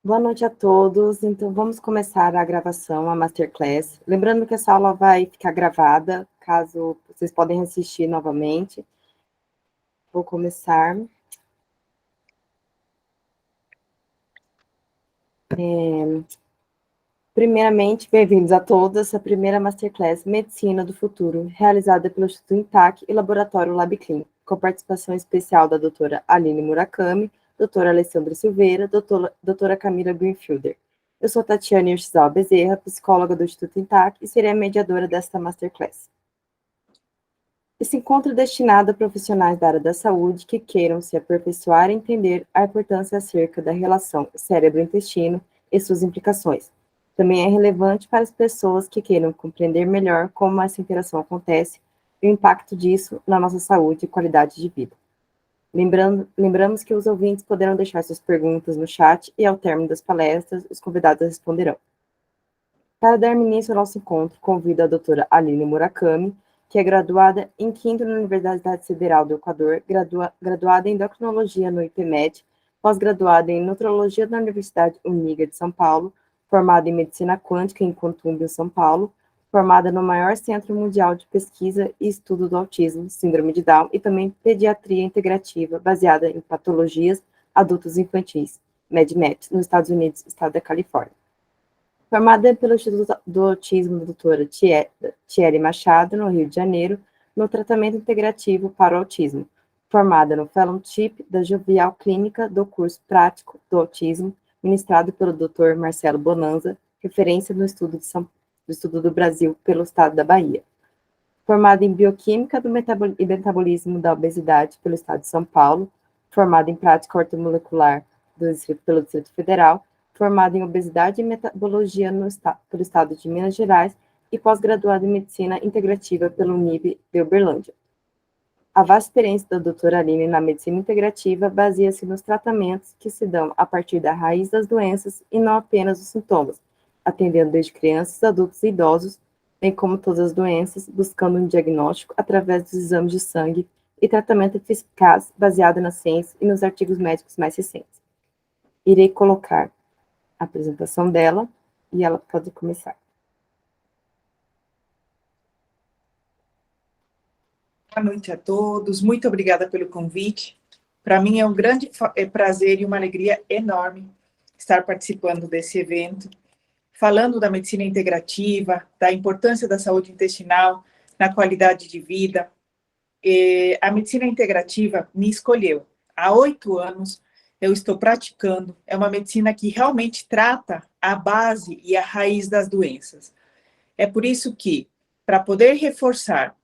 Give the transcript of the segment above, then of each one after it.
Boa noite a todos. Então, vamos começar a gravação, a Masterclass. Lembrando que essa aula vai ficar gravada, caso vocês podem assistir novamente. Vou começar. Primeiramente, bem-vindos a todos à primeira Masterclass Medicina do Futuro, realizada pelo Instituto Intac e Laboratório LabClean, com participação especial da doutora Aline Murakami, doutora Alessandra Silveira, doutora Camila Greenfielder. Eu sou Tatiana Yoshizal Bezerra, psicóloga do Instituto Intac, e serei a mediadora desta Masterclass. Esse encontro é destinado a profissionais da área da saúde que queiram se aperfeiçoar e entender a importância acerca da relação cérebro-intestino e suas implicações. Também é relevante para as pessoas que queiram compreender melhor como essa interação acontece e o impacto disso na nossa saúde e qualidade de vida. Lembramos que os ouvintes poderão deixar suas perguntas no chat e, ao término das palestras, os convidados responderão. Para dar início ao nosso encontro, convido a doutora Aline Murakami, que é graduada em Química na Universidade Federal do Equador, graduada em Endocrinologia no IPMED, pós-graduada em Nutrologia da Universidade Uniga de São Paulo, formada em Medicina Quântica em Cotumbio, São Paulo, formada no maior Centro Mundial de Pesquisa e Estudo do Autismo, Síndrome de Down e também Pediatria Integrativa, baseada em patologias adultos infantis, MedMet, nos Estados Unidos, estado da Califórnia. Formada pelo Instituto do Autismo da doutora Thierry Machado, no Rio de Janeiro, no tratamento integrativo para o autismo. Formada no Fellowship da Jovial Clínica do curso prático do autismo, ministrado pelo Dr. Marcelo Bonanza, referência no estudo do Brasil pelo estado da Bahia. Formada em Bioquímica e Metabolismo da Obesidade pelo estado de São Paulo. Formada em Prática Ortomolecular pelo Distrito Federal. Formada em Obesidade e Metabologia pelo Estado de Minas Gerais e pós-graduada em Medicina Integrativa pelo UNIB de Uberlândia. A vasta experiência da doutora Aline na medicina integrativa baseia-se nos tratamentos que se dão a partir da raiz das doenças e não apenas os sintomas, atendendo desde crianças, adultos e idosos, bem como todas as doenças, buscando um diagnóstico através dos exames de sangue e tratamento eficaz baseado na ciência e nos artigos médicos mais recentes. Irei colocar a apresentação dela e ela pode começar. Boa noite a todos, muito obrigada pelo convite. Para mim é um grande prazer e uma alegria enorme estar participando desse evento, falando da medicina integrativa, da importância da saúde intestinal na qualidade de vida. A medicina integrativa me escolheu. Há 8 anos eu estou praticando, é uma medicina que realmente trata a base e a raiz das doenças. É por isso que, para poder reforçar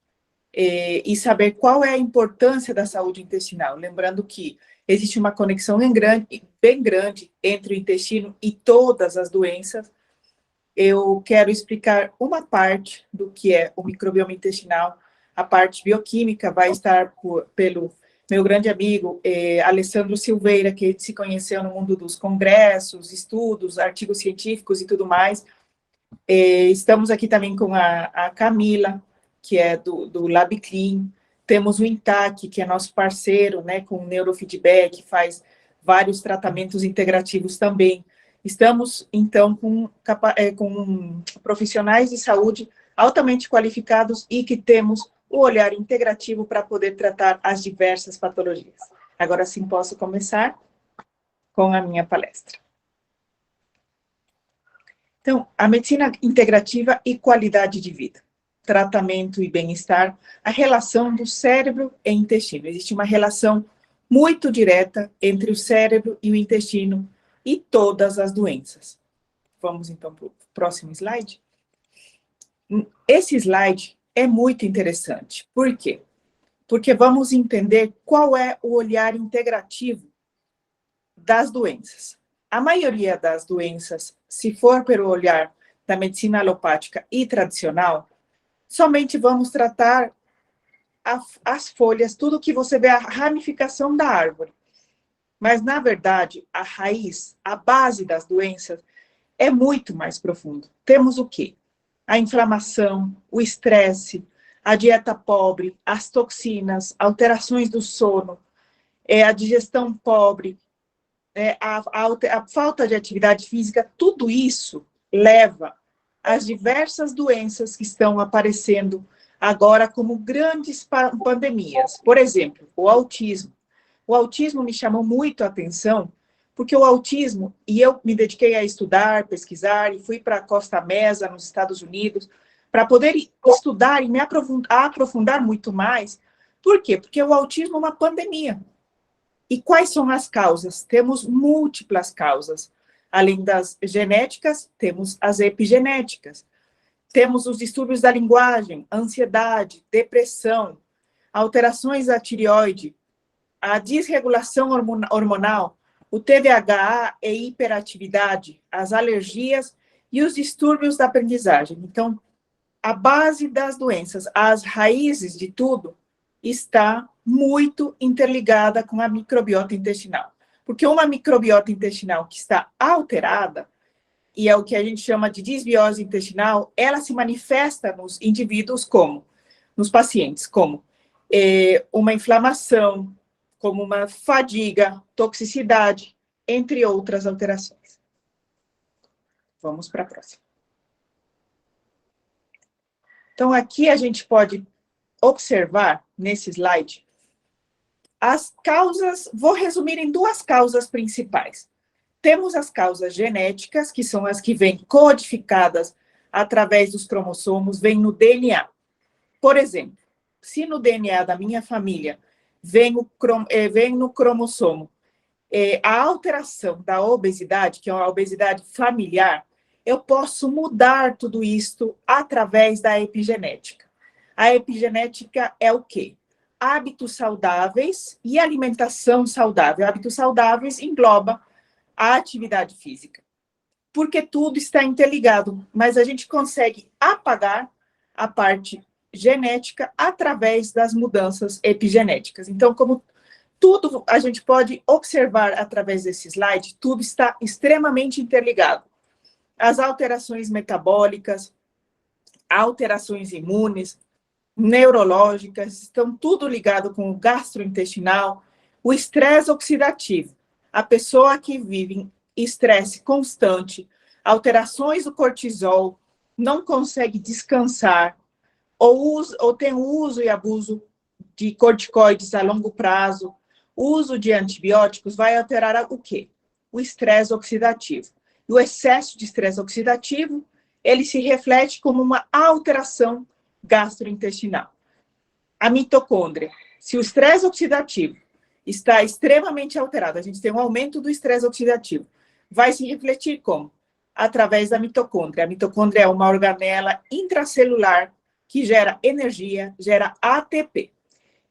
e saber qual é a importância da saúde intestinal, lembrando que existe uma conexão bem grande entre o intestino e todas as doenças, eu quero explicar uma parte do que é o microbioma intestinal. A parte bioquímica vai estar pelo meu grande amigo Alessandro Silveira, que se conheceu no mundo dos congressos, estudos, artigos científicos e tudo mais. Estamos aqui também com a Camila, que é do LabClean. Temos o Intac, que é nosso parceiro, né, com neurofeedback, faz vários tratamentos integrativos também. Estamos, então, com profissionais de saúde altamente qualificados e que temos o olhar integrativo para poder tratar as diversas patologias. Agora sim posso começar com a minha palestra. Então, a medicina integrativa e qualidade de vida, tratamento e bem-estar, a relação do cérebro e intestino. Existe uma relação muito direta entre o cérebro e o intestino e todas as doenças. Vamos, então, para o próximo slide. Esse slide é muito interessante. Por quê? Porque vamos entender qual é o olhar integrativo das doenças. A maioria das doenças, se for pelo olhar da medicina alopática e tradicional, somente vamos tratar as folhas, tudo que você vê, a ramificação da árvore. Mas, na verdade, a raiz, a base das doenças é muito mais profundo. Temos o quê? A inflamação, o estresse, a dieta pobre, as toxinas, alterações do sono, a digestão pobre, a falta de atividade física, tudo isso leva às diversas doenças que estão aparecendo agora como grandes pandemias. Por exemplo, o autismo. O autismo me chamou muito a atenção, porque o autismo, e eu me dediquei a estudar, pesquisar, e fui para a Costa Mesa, nos Estados Unidos, para poder estudar e me aprofundar muito mais. Por quê? Porque o autismo é uma pandemia. E quais são as causas? Temos múltiplas causas. Além das genéticas, temos as epigenéticas. Temos os distúrbios da linguagem, ansiedade, depressão, alterações da tireoide, a desregulação hormonal, o TDAH e hiperatividade, as alergias e os distúrbios da aprendizagem. Então, a base das doenças, as raízes de tudo, está muito interligada com a microbiota intestinal. Porque uma microbiota intestinal que está alterada, e é o que a gente chama de disbiose intestinal, ela se manifesta nos indivíduos como, nos pacientes, como uma inflamação, como uma fadiga, toxicidade, entre outras alterações. Vamos para a próxima. Então, aqui a gente pode observar, nesse slide, as causas, vou resumir em duas causas principais. Temos as causas genéticas, que são as que vêm codificadas através dos cromossomos, vêm no DNA. Por exemplo, se no DNA da minha família vem no cromossomo a alteração da obesidade, que é uma obesidade familiar, eu posso mudar tudo isto através da epigenética. A epigenética é o quê? Hábitos saudáveis e alimentação saudável. Hábitos saudáveis engloba a atividade física, porque tudo está interligado, mas a gente consegue apagar a parte genética através das mudanças epigenéticas. Então, como tudo a gente pode observar através desse slide, tudo está extremamente interligado. As alterações metabólicas, alterações imunes, neurológicas, estão tudo ligado com o gastrointestinal, o estresse oxidativo. A pessoa que vive em estresse constante, alterações do cortisol, não consegue descansar, ou tem uso e abuso de corticoides a longo prazo, uso de antibióticos, vai alterar o quê? O estresse oxidativo. E o excesso de estresse oxidativo, ele se reflete como uma alteração gastrointestinal. A mitocôndria, se o estresse oxidativo está extremamente alterado, a gente tem um aumento do estresse oxidativo, vai se refletir como? Através da mitocôndria. A mitocôndria é uma organela intracelular que gera energia, gera ATP.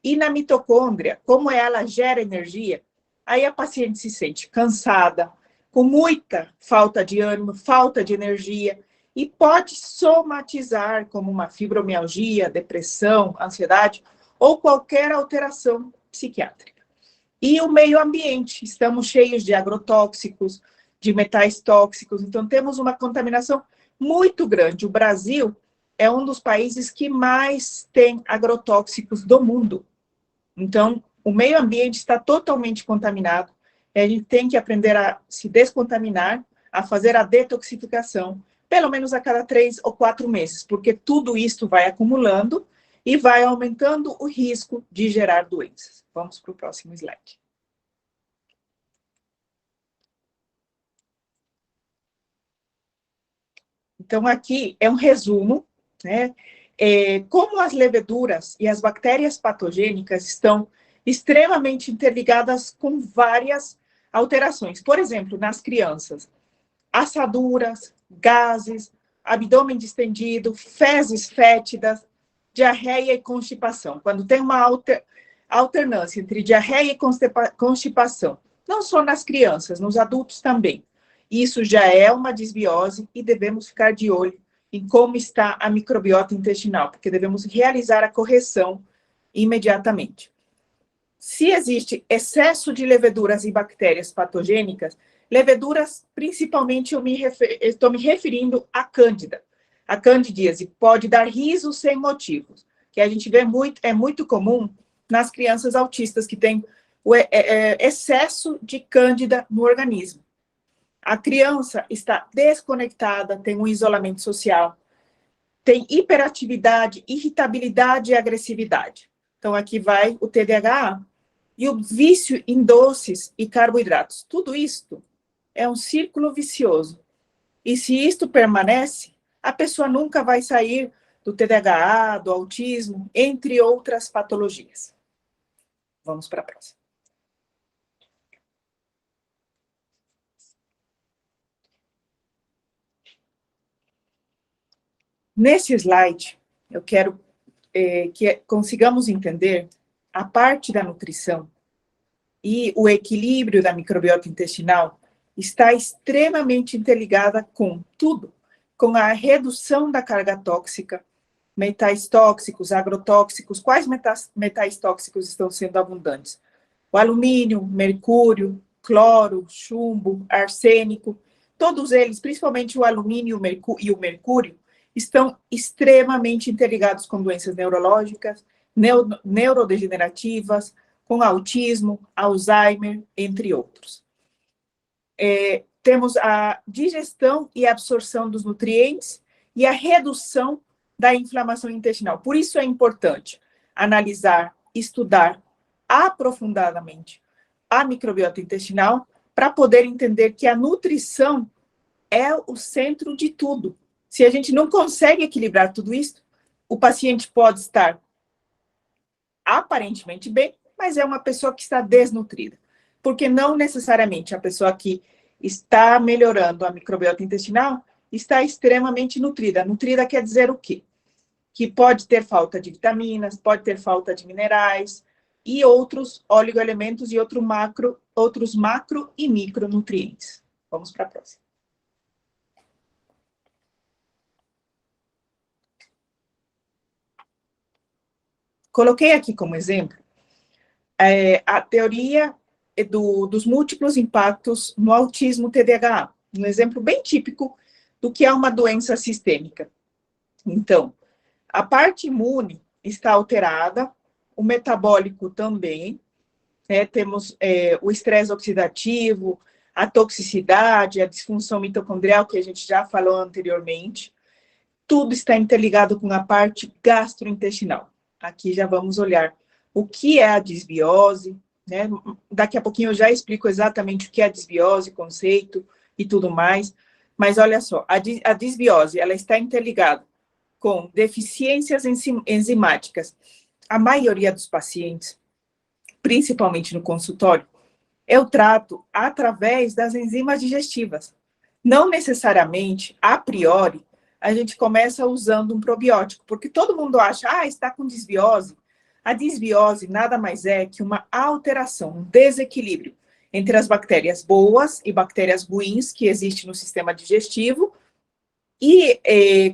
E na mitocôndria, como ela gera energia, aí a paciente se sente cansada, com muita falta de ânimo, falta de energia, e pode somatizar como uma fibromialgia, depressão, ansiedade, ou qualquer alteração psiquiátrica. E o meio ambiente, estamos cheios de agrotóxicos, de metais tóxicos, então temos uma contaminação muito grande. O Brasil é um dos países que mais tem agrotóxicos do mundo. Então, o meio ambiente está totalmente contaminado, e a gente tem que aprender a se descontaminar, a fazer a detoxificação, pelo menos a cada 3 ou 4 meses, porque tudo isso vai acumulando e vai aumentando o risco de gerar doenças. Vamos para o próximo slide. Então, aqui é um resumo, né? Como as leveduras e as bactérias patogênicas estão extremamente interligadas com várias alterações. Por exemplo, nas crianças, assaduras, gases, abdômen distendido, fezes fétidas, diarreia e constipação. Quando tem uma alternância entre diarreia e constipação, não só nas crianças, nos adultos também. Isso já é uma disbiose e devemos ficar de olho em como está a microbiota intestinal, porque devemos realizar a correção imediatamente. Se existe excesso de leveduras e bactérias patogênicas, leveduras, principalmente, estou me referindo à cândida. A candidíase pode dar riso sem motivos, que a gente vê muito, é muito comum nas crianças autistas, que têm o excesso de cândida no organismo. A criança está desconectada, tem um isolamento social, tem hiperatividade, irritabilidade e agressividade. Então, aqui vai o TDAH e o vício em doces e carboidratos. Tudo isto é um círculo vicioso. E se isto permanece, a pessoa nunca vai sair do TDAH, do autismo, entre outras patologias. Vamos para a próxima. Nesse slide, eu quero que consigamos entender a parte da nutrição e o equilíbrio da microbiota intestinal está extremamente interligada com tudo, com a redução da carga tóxica, metais tóxicos, agrotóxicos. Quais metais tóxicos estão sendo abundantes? O alumínio, mercúrio, cloro, chumbo, arsênico, todos eles, principalmente o alumínio e o mercúrio, estão extremamente interligados com doenças neurológicas, neurodegenerativas, com autismo, Alzheimer, entre outros. Temos a digestão e absorção dos nutrientes e a redução da inflamação intestinal. Por isso é importante analisar, estudar aprofundadamente a microbiota intestinal para poder entender que a nutrição é o centro de tudo. Se a gente não consegue equilibrar tudo isso, o paciente pode estar aparentemente bem, mas é uma pessoa que está desnutrida. Porque não necessariamente a pessoa que está melhorando a microbiota intestinal está extremamente nutrida. Nutrida quer dizer o quê? Que pode ter falta de vitaminas, pode ter falta de minerais e outros oligoelementos e outros macro e micronutrientes. Vamos para a próxima. Coloquei aqui como exemplo a teoria dos múltiplos impactos no autismo TDAH, um exemplo bem típico do que é uma doença sistêmica. Então, a parte imune está alterada, o metabólico também, temos o estresse oxidativo, a toxicidade, a disfunção mitocondrial, que a gente já falou anteriormente, tudo está interligado com a parte gastrointestinal. Aqui já vamos olhar o que é a disbiose, né? Daqui a pouquinho eu já explico exatamente o que é a disbiose, conceito e tudo mais, mas olha só, a disbiose, ela está interligada com deficiências enzimáticas. A maioria dos pacientes, principalmente no consultório, eu trato através das enzimas digestivas. Não necessariamente, a priori, a gente começa usando um probiótico, porque todo mundo acha, está com disbiose. A disbiose nada mais é que uma alteração, um desequilíbrio entre as bactérias boas e bactérias ruins que existe no sistema digestivo. E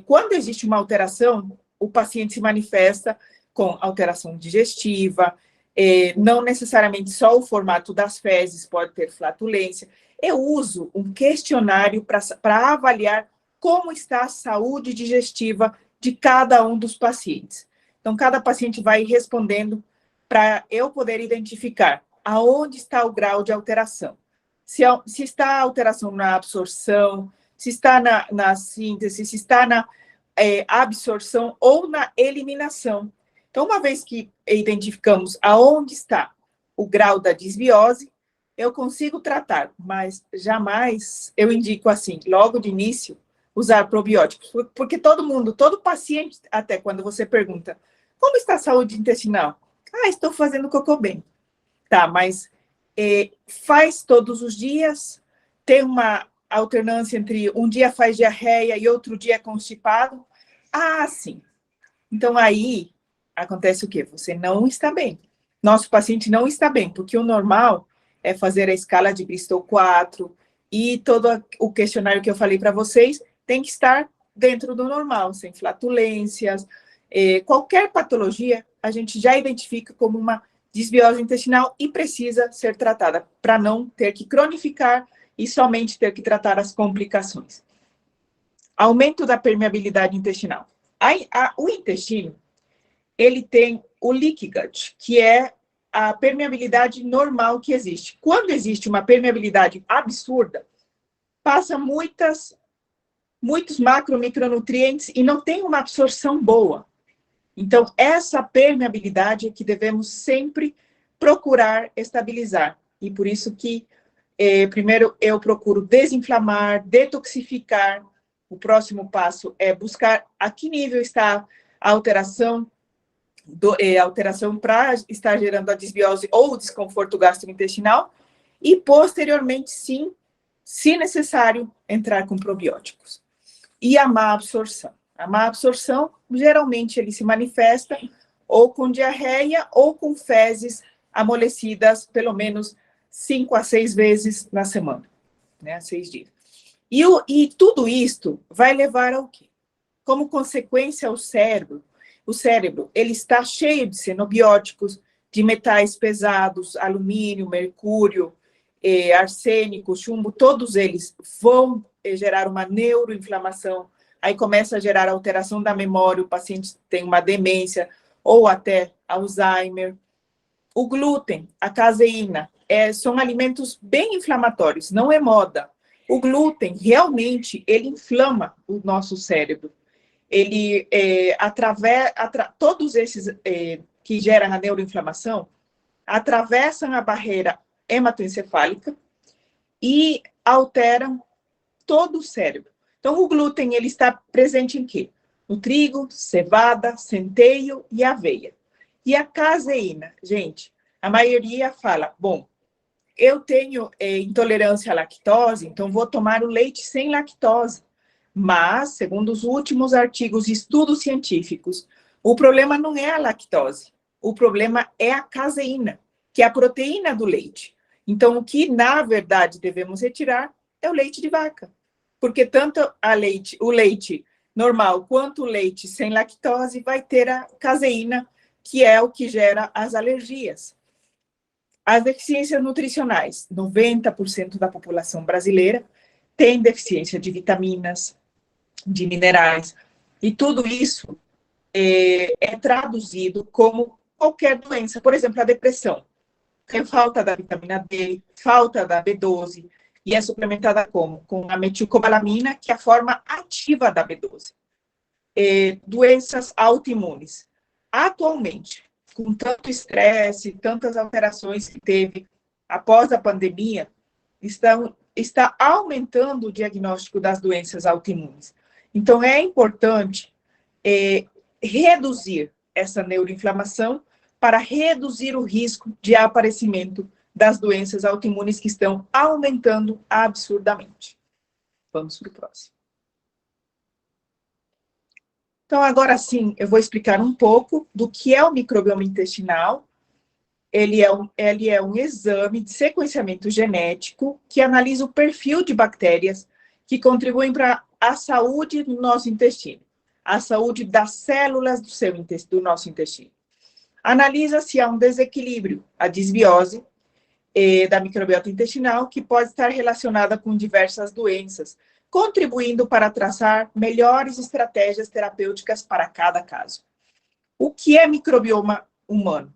quando existe uma alteração, o paciente se manifesta com alteração digestiva, não necessariamente só o formato das fezes pode ter flatulência. Eu uso um questionário para avaliar como está a saúde digestiva de cada um dos pacientes. Então, cada paciente vai respondendo para eu poder identificar aonde está o grau de alteração. Se está a alteração na absorção, se está na síntese, se está na absorção ou na eliminação. Então, uma vez que identificamos aonde está o grau da disbiose, eu consigo tratar, mas jamais eu indico assim, logo de início, usar probióticos, porque todo paciente, até quando você pergunta, como está a saúde intestinal? Estou fazendo cocô bem. Tá, mas faz todos os dias, tem uma alternância entre um dia faz diarreia e outro dia é constipado? Sim. Então, aí, acontece o quê? Você não está bem. Nosso paciente não está bem, porque o normal é fazer a escala de Bristol 4 e todo o questionário que eu falei para vocês tem que estar dentro do normal, sem flatulências. Qualquer patologia, a gente já identifica como uma disbiose intestinal e precisa ser tratada, para não ter que cronificar e somente ter que tratar as complicações. Aumento da permeabilidade intestinal. O intestino, ele tem o leaky gut, que é a permeabilidade normal que existe. Quando existe uma permeabilidade absurda, passa muitos micronutrientes e não tem uma absorção boa. Então, essa permeabilidade é que devemos sempre procurar estabilizar. E por isso que, primeiro, eu procuro desinflamar, detoxificar. O próximo passo é buscar a que nível está a alteração para estar gerando a desbiose ou o desconforto gastrointestinal. E, posteriormente, sim, se necessário, entrar com probióticos. E a má absorção. A má absorção, geralmente, ele se manifesta ou com diarreia ou com fezes amolecidas, pelo menos 5 a 6 vezes na semana, né? 6 dias. E tudo isto vai levar ao quê? Como consequência, o cérebro, ele está cheio de xenobióticos, de metais pesados, alumínio, mercúrio, arsênico, chumbo, todos eles vão gerar uma neuroinflamação, aí começa a gerar alteração da memória, o paciente tem uma demência ou até Alzheimer. O glúten, a caseína, são alimentos bem inflamatórios, não é moda. O glúten, realmente, ele inflama o nosso cérebro. Ele, todos esses que geram a neuroinflamação, atravessam a barreira hematoencefálica e alteram todo o cérebro. Então, o glúten, ele está presente em quê? No trigo, cevada, centeio e aveia. E a caseína, gente, a maioria fala, bom, eu tenho intolerância à lactose, então vou tomar o leite sem lactose. Mas, segundo os últimos artigos e estudos científicos, o problema não é a lactose, o problema é a caseína, que é a proteína do leite. Então, o que, na verdade, devemos retirar é o leite de vaca. Porque tanto o leite normal quanto o leite sem lactose vai ter a caseína, que é o que gera as alergias. As deficiências nutricionais, 90% da população brasileira tem deficiência de vitaminas, de minerais, e tudo isso é traduzido como qualquer doença. Por exemplo, a depressão. Tem falta da vitamina D, falta da B12, e é suplementada como? Com a metilcobalamina, que é a forma ativa da B12. Doenças autoimunes. Atualmente, com tanto estresse, tantas alterações que teve após a pandemia, está aumentando o diagnóstico das doenças autoimunes. Então, é importante reduzir essa neuroinflamação para reduzir o risco de aparecimento das doenças autoimunes que estão aumentando absurdamente. Vamos para o próximo. Então, agora sim, eu vou explicar um pouco do que é o microbioma intestinal. Ele é um exame de sequenciamento genético que analisa o perfil de bactérias que contribuem para a saúde do nosso intestino, a saúde das células do nosso intestino. Analisa se há um desequilíbrio, a desbiose da microbiota intestinal, que pode estar relacionada com diversas doenças, contribuindo para traçar melhores estratégias terapêuticas para cada caso. O que é microbioma humano?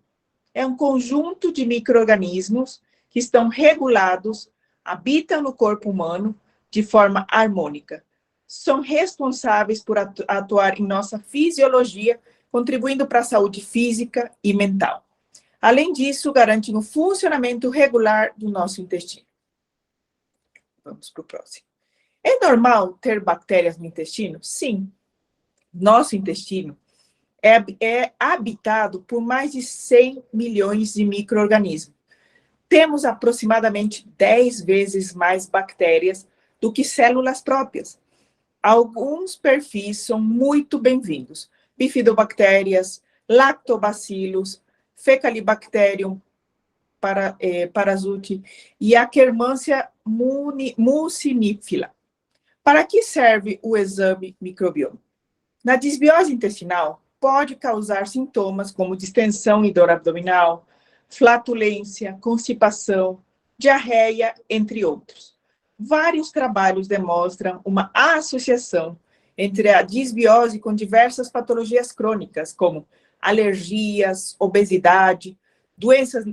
É um conjunto de micro-organismos que estão regulados, habitam no corpo humano de forma harmônica. São responsáveis por atuar em nossa fisiologia, contribuindo para a saúde física e mental. Além disso, garantem o funcionamento regular do nosso intestino. Vamos para o próximo. É normal ter bactérias no intestino? Sim. Nosso intestino é habitado por mais de 100 milhões de micro-organismos. Temos aproximadamente 10 vezes mais bactérias do que células próprias. Alguns perfis são muito bem-vindos. Bifidobactérias, lactobacilos, Fecalibacterium parasuti e Akkermansia mucinifila. Para que serve o exame microbioma? Na desbiose intestinal, pode causar sintomas como distensão e dor abdominal, flatulência, constipação, diarreia, entre outros. Vários trabalhos demonstram uma associação entre a desbiose com diversas patologias crônicas, como alergias, obesidade, doenças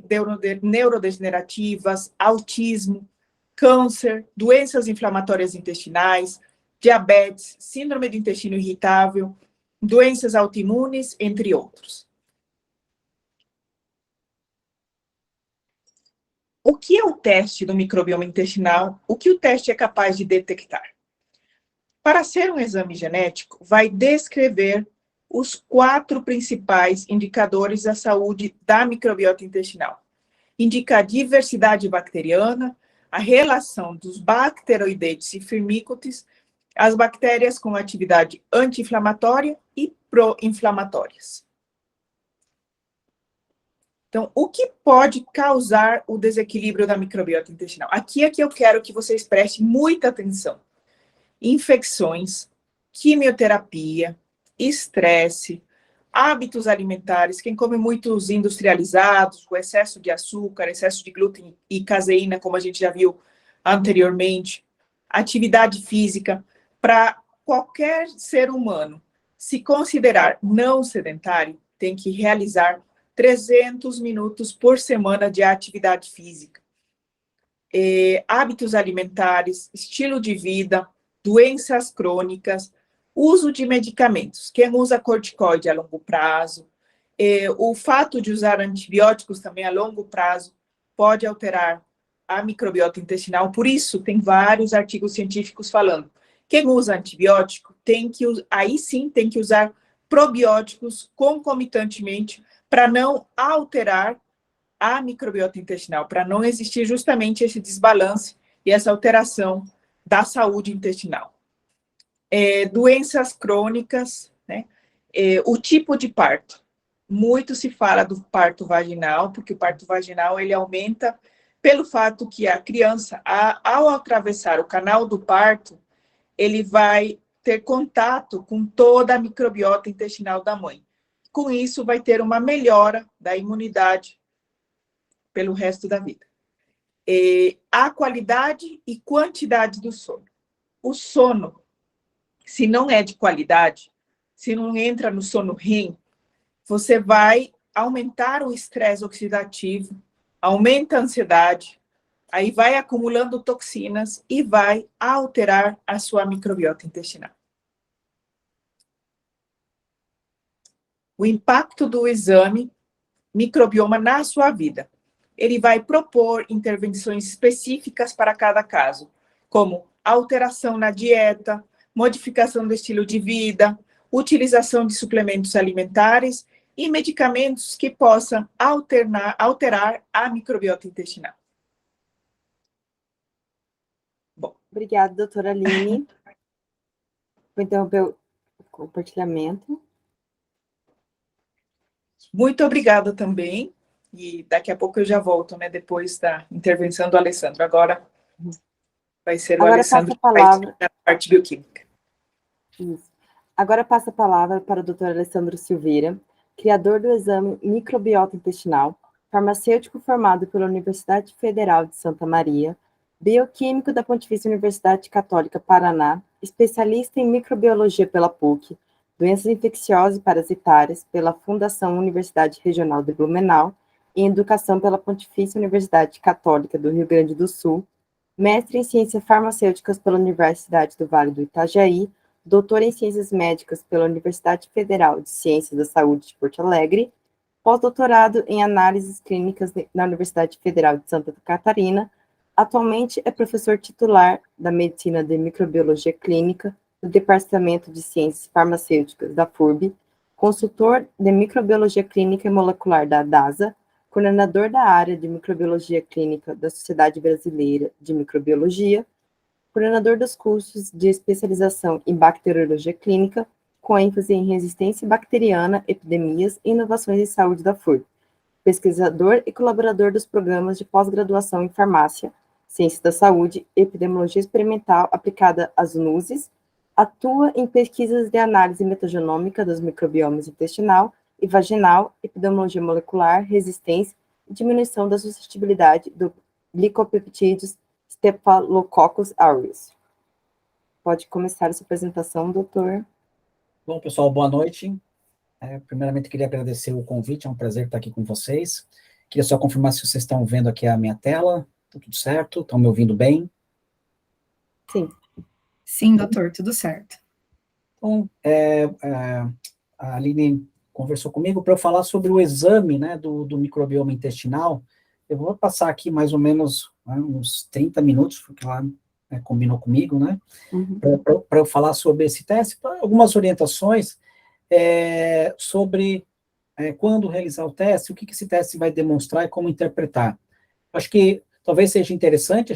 neurodegenerativas, autismo, câncer, doenças inflamatórias intestinais, diabetes, síndrome do intestino irritável, doenças autoimunes, entre outros. O que é o teste do microbioma intestinal? O que o teste é capaz de detectar? Para ser um exame genético, vai descrever os 4 principais indicadores da saúde da microbiota intestinal. Indica a diversidade bacteriana, a relação dos bacteroidetes e firmicutes, as bactérias com atividade anti-inflamatória e pró-inflamatórias. Então, o que pode causar o desequilíbrio da microbiota intestinal? Aqui é que eu quero que vocês prestem muita atenção. Infecções, quimioterapia, estresse, hábitos alimentares, quem come muitos industrializados, com excesso de açúcar, excesso de glúten e caseína, como a gente já viu anteriormente, atividade física, para qualquer ser humano se considerar não sedentário, tem que realizar 300 minutos por semana de atividade física. Hábitos alimentares, estilo de vida, doenças crônicas, uso de medicamentos. Quem usa corticoide a longo prazo, o fato de usar antibióticos também a longo prazo pode alterar a microbiota intestinal. Por isso, tem vários artigos científicos falando. Quem usa antibiótico aí sim tem que usar probióticos concomitantemente para não alterar a microbiota intestinal, para não existir justamente esse desbalance e essa alteração da saúde intestinal. Doenças crônicas, né? O tipo de parto. Muito se fala do parto vaginal, porque o parto vaginal ele aumenta pelo fato que a criança, ao atravessar o canal do parto, ele vai ter contato com toda a microbiota intestinal da mãe. Com isso, vai ter uma melhora da imunidade pelo resto da vida. A qualidade e quantidade do sono. O sono, se não é de qualidade, se não entra no sono REM, você vai aumentar o estresse oxidativo, aumenta a ansiedade, aí vai acumulando toxinas e vai alterar a sua microbiota intestinal. O impacto do exame microbioma na sua vida. Ele vai propor intervenções específicas para cada caso, como alteração na dieta, modificação do estilo de vida, utilização de suplementos alimentares e medicamentos que possam alterar a microbiota intestinal. Bom. Obrigada, doutora Aline. Vou interromper o compartilhamento. Muito obrigada também. E daqui a pouco eu já volto, né? Depois da intervenção do Alessandro. Agora vai ser o Alessandro que vai explicar a parte bioquímica. Isso. Agora passa a palavra para o Dr. Alessandro Silveira, criador do exame microbiota intestinal, farmacêutico formado pela Universidade Federal de Santa Maria, bioquímico da Pontifícia Universidade Católica Paraná, especialista em microbiologia pela PUC, doenças infecciosas e parasitárias pela Fundação Universidade Regional de Blumenau e educação pela Pontifícia Universidade Católica do Rio Grande do Sul, mestre em ciências farmacêuticas pela Universidade do Vale do Itajaí, doutor em ciências médicas pela Universidade Federal de Ciências da Saúde de Porto Alegre, pós-doutorado em análises clínicas na Universidade Federal de Santa Catarina. Atualmente é professor titular da Medicina de Microbiologia Clínica do Departamento de Ciências Farmacêuticas da FURB, consultor de Microbiologia Clínica e Molecular da DASA, coordenador da área de Microbiologia Clínica da Sociedade Brasileira de Microbiologia, coordenador dos cursos de especialização em Bacteriologia Clínica, com ênfase em resistência bacteriana, epidemias e inovações em saúde da FURB, pesquisador e colaborador dos programas de pós-graduação em Farmácia, Ciência da Saúde, Epidemiologia Experimental aplicada às NUSES, atua em pesquisas de análise metagenômica dos microbiomas intestinal e vaginal, epidemiologia molecular, resistência e diminuição da suscetibilidade do glicopeptídeos Staphylococcus aureus. Pode começar a sua apresentação, doutor. Bom, pessoal, boa noite. Primeiramente, queria agradecer o convite, é um prazer estar aqui com vocês. Queria só confirmar se vocês estão vendo aqui a minha tela. Tá tudo certo? Estão me ouvindo bem? Sim. Sim, doutor, tudo certo. Então, a Aline conversou comigo para eu falar sobre o exame, né, do microbioma intestinal. Eu vou passar aqui mais ou menos, né, uns 30 minutos, porque ela, né, combinou comigo, né, para eu falar sobre esse teste, algumas orientações sobre quando realizar o teste, o que esse teste vai demonstrar e como interpretar. Acho que talvez seja interessante,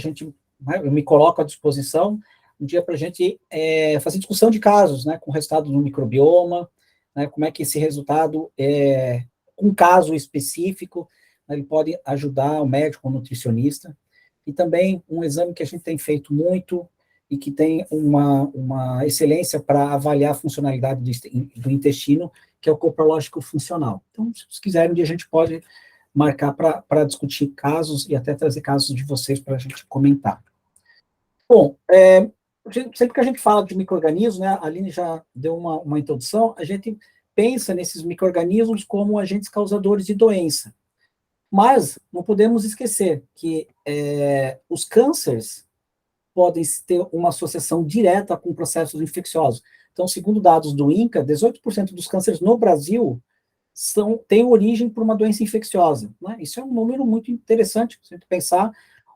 né, eu me coloco à disposição um dia para a gente fazer discussão de casos, né, com resultado no microbioma, né, como é que esse resultado, um caso específico, né, ele pode ajudar o médico, o nutricionista, e também um exame que a gente tem feito muito e que tem uma excelência para avaliar a funcionalidade do intestino, que é o coprológico funcional. Então, se vocês quiserem, um dia a gente pode marcar para discutir casos e até trazer casos de vocês para a gente comentar. Bom, sempre que a gente fala de micro-organismos, né, a Aline já deu uma introdução, a gente pensa nesses micro-organismos como agentes causadores de doença. Mas não podemos esquecer que os cânceres podem ter uma associação direta com processos infecciosos. Então, segundo dados do INCA, 18% dos cânceres no Brasil têm origem por uma doença infecciosa, né? Isso é um número muito interessante, se a gente pensar,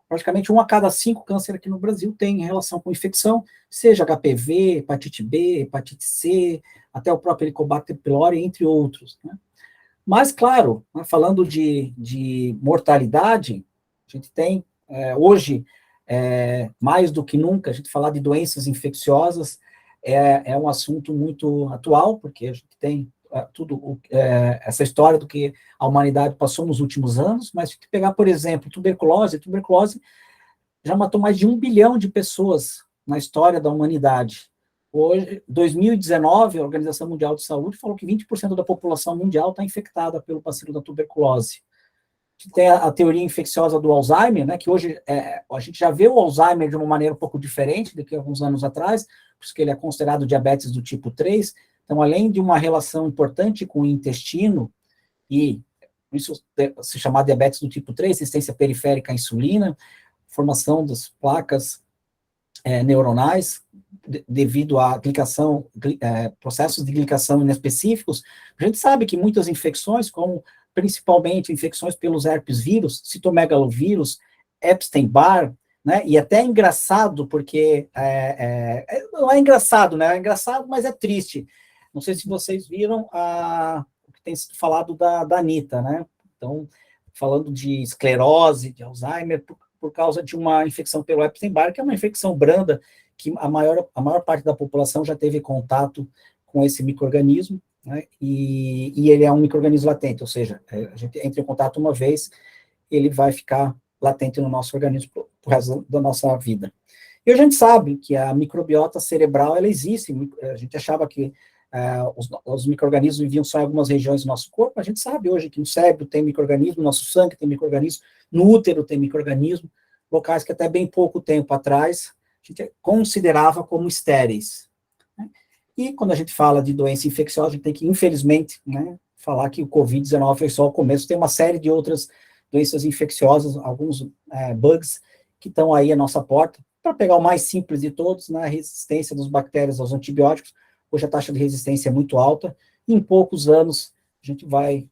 praticamente 1 a cada 5 cânceres aqui no Brasil tem relação com infecção, seja HPV, hepatite B, hepatite C, até o próprio Helicobacter pylori, entre outros, né? Mas, claro, né, falando de mortalidade, a gente tem, hoje, mais do que nunca, a gente falar de doenças infecciosas é um assunto muito atual, porque a gente tem essa história do que a humanidade passou nos últimos anos, mas se pegar, por exemplo, tuberculose já matou mais de 1 bilhão de pessoas na história da humanidade. Hoje, 2019, a Organização Mundial de Saúde falou que 20% da população mundial está infectada pelo bacilo da tuberculose. Tem a teoria infecciosa do Alzheimer, né, que hoje a gente já vê o Alzheimer de uma maneira um pouco diferente do que alguns anos atrás, por isso que ele é considerado diabetes do tipo 3. Então, além de uma relação importante com o intestino, e isso se chama diabetes do tipo 3, resistência periférica à insulina, formação das placas neuronais, devido à glicação, processos de glicação inespecíficos, a gente sabe que muitas infecções, como principalmente infecções pelos herpes vírus, citomegalovírus, Epstein-Barr, né, e até é engraçado, porque não é engraçado, né, é engraçado, mas é triste. Não sei se vocês viram o que tem sido falado da Anitta, né, então, falando de esclerose, de Alzheimer, por causa de uma infecção pelo Epstein-Barr, que é uma infecção branda, que a maior parte da população já teve contato com esse micro-organismo, né, e ele é um micro-organismo latente, ou seja, a gente entra em contato uma vez, ele vai ficar latente no nosso organismo pro resto da nossa vida. E a gente sabe que a microbiota cerebral, ela existe, a gente achava que os micro-organismos viviam só em algumas regiões do nosso corpo, a gente sabe hoje que no cérebro tem micro-organismo, no nosso sangue tem micro-organismo, no útero tem micro-organismo, locais que até bem pouco tempo atrás a gente considerava como estéreis. Né? E quando a gente fala de doença infecciosa, a gente tem que, infelizmente, né, falar que o Covid-19 foi só o começo, tem uma série de outras doenças infecciosas, alguns bugs que estão aí à nossa porta, para pegar o mais simples de todos, né, a resistência das bactérias aos antibióticos. Hoje a taxa de resistência é muito alta, e em poucos anos a gente vai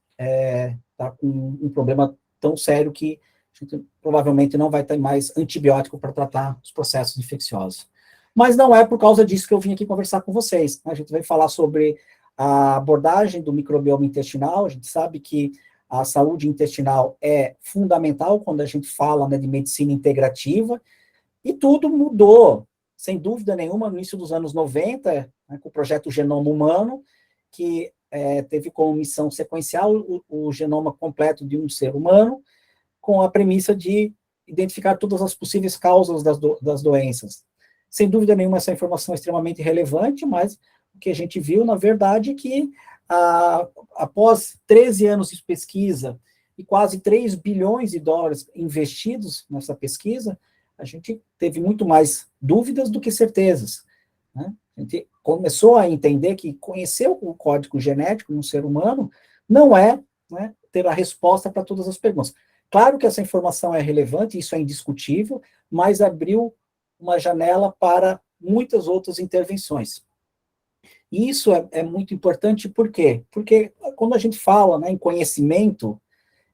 estar com um problema tão sério que a gente provavelmente não vai ter mais antibiótico para tratar os processos infecciosos. Mas não é por causa disso que eu vim aqui conversar com vocês. A gente vai falar sobre a abordagem do microbioma intestinal. A gente sabe que a saúde intestinal é fundamental quando a gente fala, né, de medicina integrativa, e tudo mudou, sem dúvida nenhuma, no início dos anos 90, né, com o projeto Genoma Humano, que teve como missão sequenciar o genoma completo de um ser humano, com a premissa de identificar todas as possíveis causas das doenças. Sem dúvida nenhuma, essa informação é extremamente relevante, mas o que a gente viu, na verdade, é que após 13 anos de pesquisa e quase 3 bilhões de dólares investidos nessa pesquisa, a gente teve muito mais dúvidas do que certezas. Né? A gente começou a entender que conhecer o código genético no ser humano não é, né, ter a resposta para todas as perguntas. Claro que essa informação é relevante, isso é indiscutível, mas abriu uma janela para muitas outras intervenções. E isso é muito importante, por quê? Porque quando a gente fala, né, em conhecimento,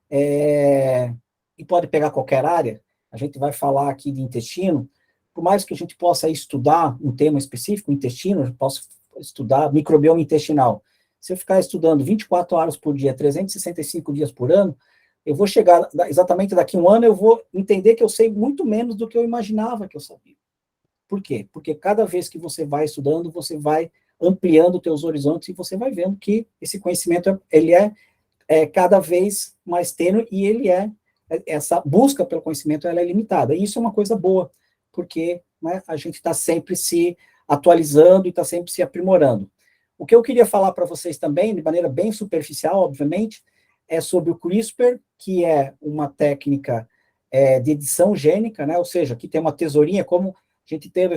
e pode pegar qualquer área, a gente vai falar aqui de intestino, por mais que a gente possa estudar um tema específico, intestino, eu posso estudar microbioma intestinal. Se eu ficar estudando 24 horas por dia, 365 dias por ano, eu vou chegar, exatamente daqui a um ano, eu vou entender que eu sei muito menos do que eu imaginava que eu sabia. Por quê? Porque cada vez que você vai estudando, você vai ampliando os teus horizontes e você vai vendo que esse conhecimento, ele é cada vez mais tênue e essa busca pelo conhecimento, ela é limitada. E isso é uma coisa boa, porque, né, a gente está sempre se atualizando e está sempre se aprimorando. O que eu queria falar para vocês também, de maneira bem superficial, obviamente, é sobre o CRISPR, que é uma técnica de edição gênica, né, ou seja, que tem uma tesourinha, como a gente teve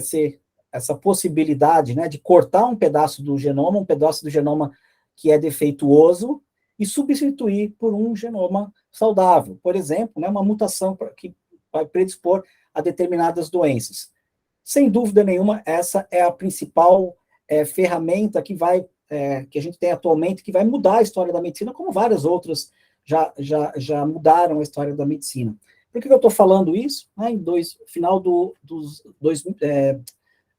essa possibilidade, né, de cortar um pedaço do genoma que é defeituoso, e substituir por um genoma saudável. Por exemplo, né, uma mutação que vai predispor a determinadas doenças. Sem dúvida nenhuma, essa é a principal ferramenta que a gente tem atualmente, que vai mudar a história da medicina, como várias outras já mudaram a história da medicina. Por que eu estou falando isso? Final dos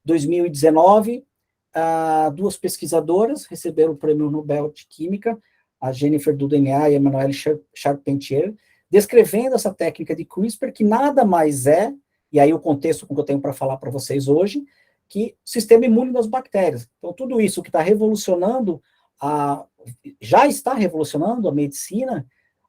2019, duas pesquisadoras receberam o Prêmio Nobel de Química, a Jennifer Doudna e a Emmanuelle Charpentier, descrevendo essa técnica de CRISPR, que nada mais é, e aí o contexto que eu tenho para falar para vocês hoje, que sistema imune das bactérias. Então, tudo isso que está revolucionando, já está revolucionando a medicina,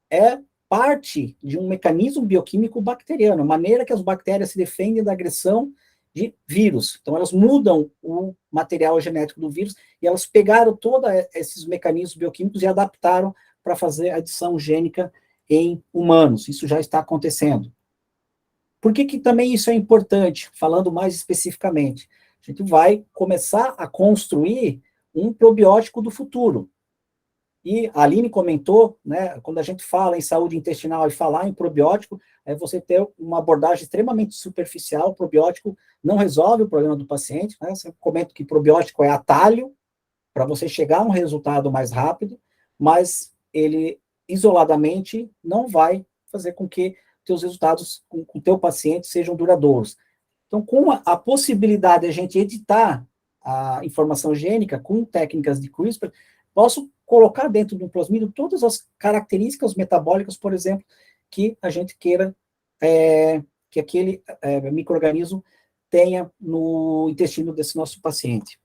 é parte de um mecanismo bioquímico bacteriano, a maneira que as bactérias se defendem da agressão de vírus. Então, elas mudam o material genético do vírus e elas pegaram todos esses mecanismos bioquímicos e adaptaram para fazer a edição gênica em humanos. Isso já está acontecendo. Por que também isso é importante? Falando mais especificamente, a gente vai começar a construir um probiótico do futuro. E a Aline comentou, né, quando a gente fala em saúde intestinal e falar em probiótico, é você ter uma abordagem extremamente superficial. O probiótico não resolve o problema do paciente, né? Eu comento que probiótico é atalho para você chegar a um resultado mais rápido, mas ele isoladamente não vai fazer com que teus resultados com o teu paciente sejam duradouros. Então, com a possibilidade de a gente editar a informação gênica com técnicas de CRISPR, posso colocar dentro de um plasmídio todas as características metabólicas, por exemplo, que a gente queira que aquele micro-organismo tenha no intestino desse nosso paciente.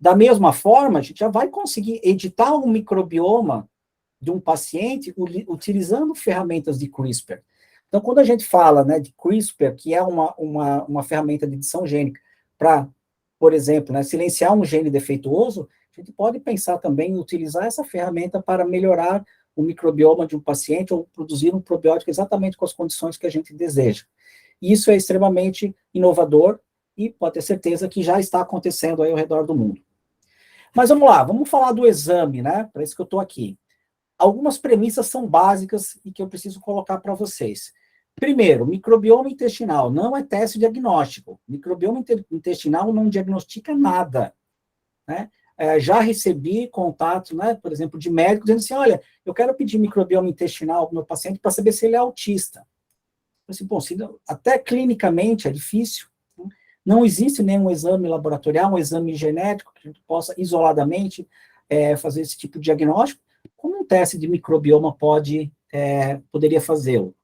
Da mesma forma, a gente já vai conseguir editar um microbioma de um paciente utilizando ferramentas de CRISPR. Então, quando a gente fala, né, de CRISPR, que é uma ferramenta de edição gênica para, por exemplo, né, silenciar um gene defeituoso, a gente pode pensar também em utilizar essa ferramenta para melhorar o microbioma de um paciente ou produzir um probiótico exatamente com as condições que a gente deseja. Isso é extremamente inovador e pode ter certeza que já está acontecendo aí ao redor do mundo. Mas vamos lá, vamos falar do exame, né? Para isso que eu estou aqui. Algumas premissas são básicas e que eu preciso colocar para vocês. Primeiro, microbioma intestinal não é teste diagnóstico. Microbioma intestinal não diagnostica nada, né? Já recebi contato, né, por exemplo, de médicos dizendo assim, olha, eu quero pedir microbioma intestinal para o meu paciente para saber se ele é autista. Assim, bom, até clinicamente é difícil, né? Não existe nenhum exame laboratorial, um exame genético que a gente possa isoladamente fazer esse tipo de diagnóstico, como um teste de microbioma poderia fazê-lo.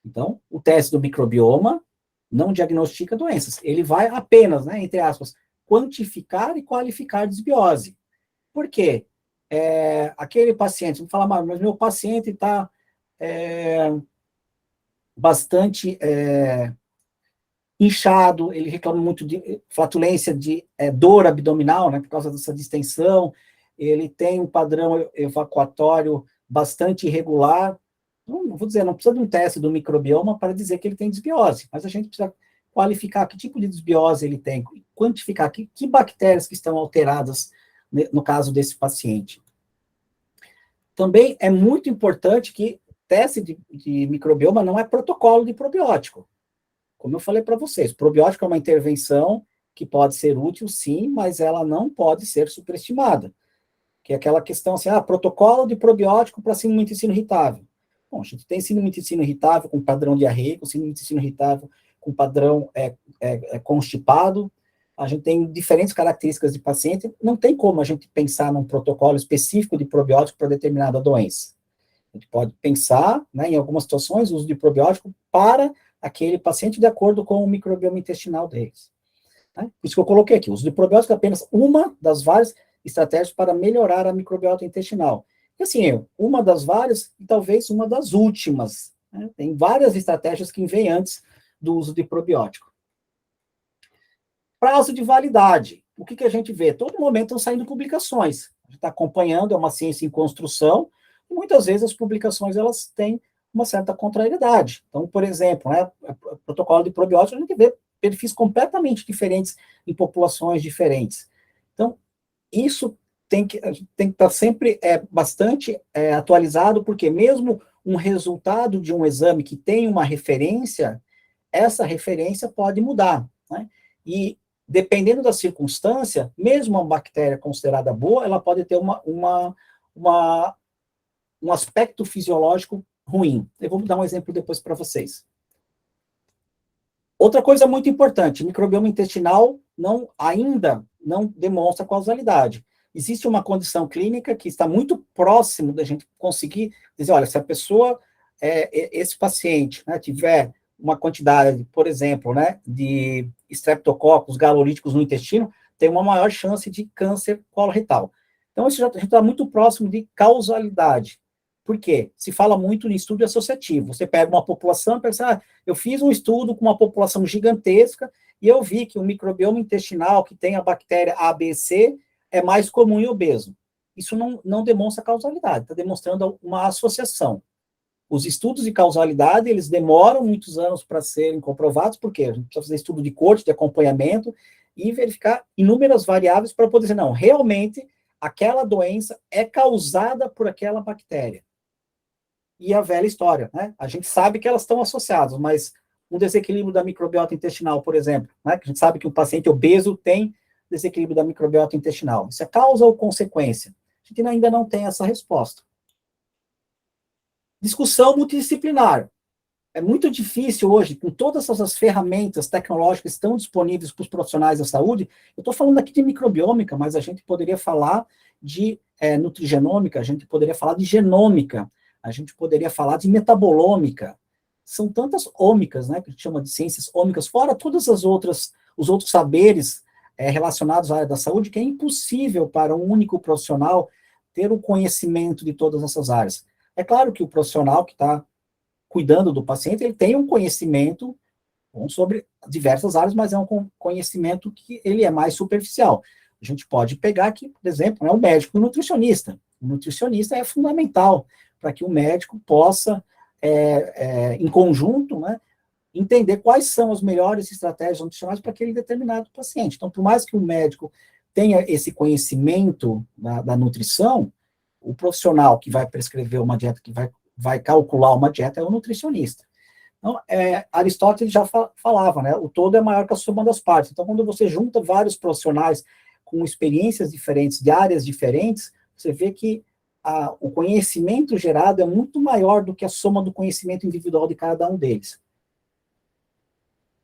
Então, o teste do microbioma não diagnostica doenças, ele vai apenas, né, entre aspas, quantificar e qualificar desbiose. Por quê? Aquele paciente, vamos falar, mas meu paciente está bastante inchado, ele reclama muito de flatulência, de dor abdominal, né, por causa dessa distensão, ele tem um padrão evacuatório bastante irregular. Não vou dizer, não precisa de um teste do microbioma para dizer que ele tem desbiose, mas a gente precisa qualificar que tipo de desbiose ele tem, quantificar que bactérias que estão alteradas no caso desse paciente. Também é muito importante que teste de microbioma não é protocolo de probiótico. Como eu falei para vocês, probiótico é uma intervenção que pode ser útil, sim, mas ela não pode ser superestimada. Que é aquela questão assim, protocolo de probiótico para síndrome do intestino irritável. Bom, a gente tem síndrome do intestino irritável com padrão diarreico, síndrome do intestino irritável com padrão constipado, a gente tem diferentes características de paciente, não tem como a gente pensar num protocolo específico de probiótico para determinada doença. A gente pode pensar, né, em algumas situações, o uso de probiótico para aquele paciente de acordo com o microbioma intestinal deles. Tá? Por isso que eu coloquei aqui, o uso de probiótico é apenas uma das várias estratégias para melhorar a microbiota intestinal. E assim, uma das várias, e talvez uma das últimas. Né? Tem várias estratégias que vêm antes do uso de probiótico. Prazo de validade. O que a gente vê? Todo momento estão saindo publicações. A gente está acompanhando, é uma ciência em construção, e muitas vezes as publicações elas têm uma certa contrariedade. Então, por exemplo, né, o protocolo de probiótico, a gente vê perfis completamente diferentes em populações diferentes. Então, isso tem que estar sempre bastante atualizado, porque mesmo um resultado de um exame que tem uma referência, essa referência pode mudar, né? E dependendo da circunstância, mesmo uma bactéria considerada boa, ela pode ter um aspecto fisiológico ruim. Eu vou dar um exemplo depois para vocês. Outra coisa muito importante, microbioma intestinal ainda não demonstra causalidade. Existe uma condição clínica que está muito próximo da gente conseguir dizer, olha, se a pessoa, esse paciente, né, tiver uma quantidade, por exemplo, né, de estreptococos galolíticos no intestino, tem uma maior chance de câncer coloretal. Então, isso já está muito próximo de causalidade. Por quê? Se fala muito em estudo associativo. Você pega uma população e pensa, eu fiz um estudo com uma população gigantesca e eu vi que o microbioma intestinal que tem a bactéria ABC é mais comum em obeso. Isso não demonstra causalidade, está demonstrando uma associação. Os estudos de causalidade, eles demoram muitos anos para serem comprovados, porque a gente precisa fazer estudo de corte, de acompanhamento, e verificar inúmeras variáveis para poder dizer, não, realmente, aquela doença é causada por aquela bactéria. E a velha história, né? A gente sabe que elas estão associadas, mas um desequilíbrio da microbiota intestinal, por exemplo, né? Que a gente sabe que um paciente obeso tem desequilíbrio da microbiota intestinal. Isso é causa ou consequência? A gente ainda não tem essa resposta. Discussão multidisciplinar. É muito difícil hoje, com todas essas ferramentas tecnológicas que estão disponíveis para os profissionais da saúde. Eu estou falando aqui de microbiômica, mas a gente poderia falar de nutrigenômica, a gente poderia falar de genômica, a gente poderia falar de metabolômica. São tantas ômicas, né, que a gente chama de ciências ômicas, fora todas os outros saberes relacionados à área da saúde, que é impossível para um único profissional ter o conhecimento de todas essas áreas. É claro que o profissional que está cuidando do paciente, ele tem um conhecimento sobre diversas áreas, mas é um conhecimento que ele é mais superficial. A gente pode pegar aqui, por exemplo, o médico e o nutricionista. O nutricionista é fundamental para que o médico possa, em conjunto, né, entender quais são as melhores estratégias nutricionais para aquele determinado paciente. Então, por mais que o médico tenha esse conhecimento da nutrição, o profissional que vai prescrever uma dieta, que vai calcular uma dieta, é o nutricionista. Então, Aristóteles já falava, né, o todo é maior que a soma das partes. Então, quando você junta vários profissionais com experiências diferentes, de áreas diferentes, você vê que o conhecimento gerado é muito maior do que a soma do conhecimento individual de cada um deles.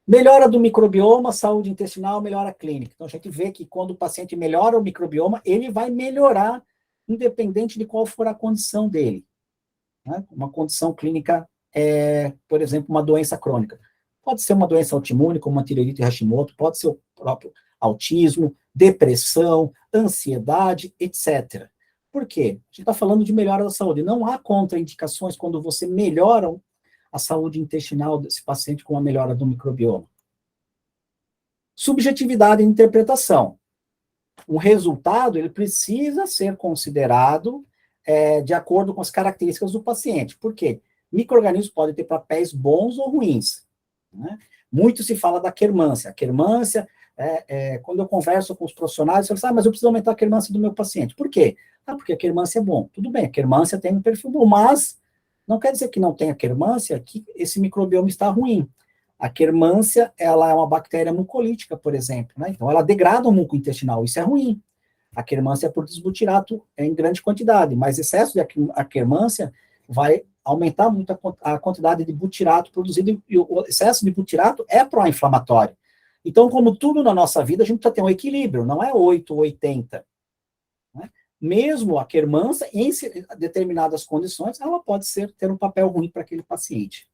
Melhora do microbioma, saúde intestinal, melhora clínica. Então, a gente vê que quando o paciente melhora o microbioma, ele vai melhorar independente de qual for a condição dele. Né? Uma condição clínica por exemplo, uma doença crônica. Pode ser uma doença autoimune, como uma tireoidite Hashimoto, pode ser o próprio autismo, depressão, ansiedade, etc. Por quê? A gente está falando de melhora da saúde. Não há contraindicações quando você melhora a saúde intestinal desse paciente com a melhora do microbioma. Subjetividade e interpretação. O resultado, ele precisa ser considerado de acordo com as características do paciente. Por quê? Micro-organismos podem ter papéis bons ou ruins. Né? Muito se fala da quermância. A quermância quando eu converso com os profissionais, eu falo, mas eu preciso aumentar a quermância do meu paciente. Por quê? Porque a quermância é bom. Tudo bem, a quermância tem um perfil bom, mas não quer dizer que não tenha quermância, que esse microbioma está ruim. A quermância, ela é uma bactéria mucolítica, por exemplo, né? Então, ela degrada o muco intestinal, isso é ruim. A quermância é por desbutirato em grande quantidade, mas excesso de quermância vai aumentar muito a quantidade de butirato produzido, e o excesso de butirato é pró-inflamatório. Então, como tudo na nossa vida, a gente precisa ter um equilíbrio, não é 8 ou 80. Né? Mesmo a quermância, em determinadas condições, ela pode ter um papel ruim para aquele paciente.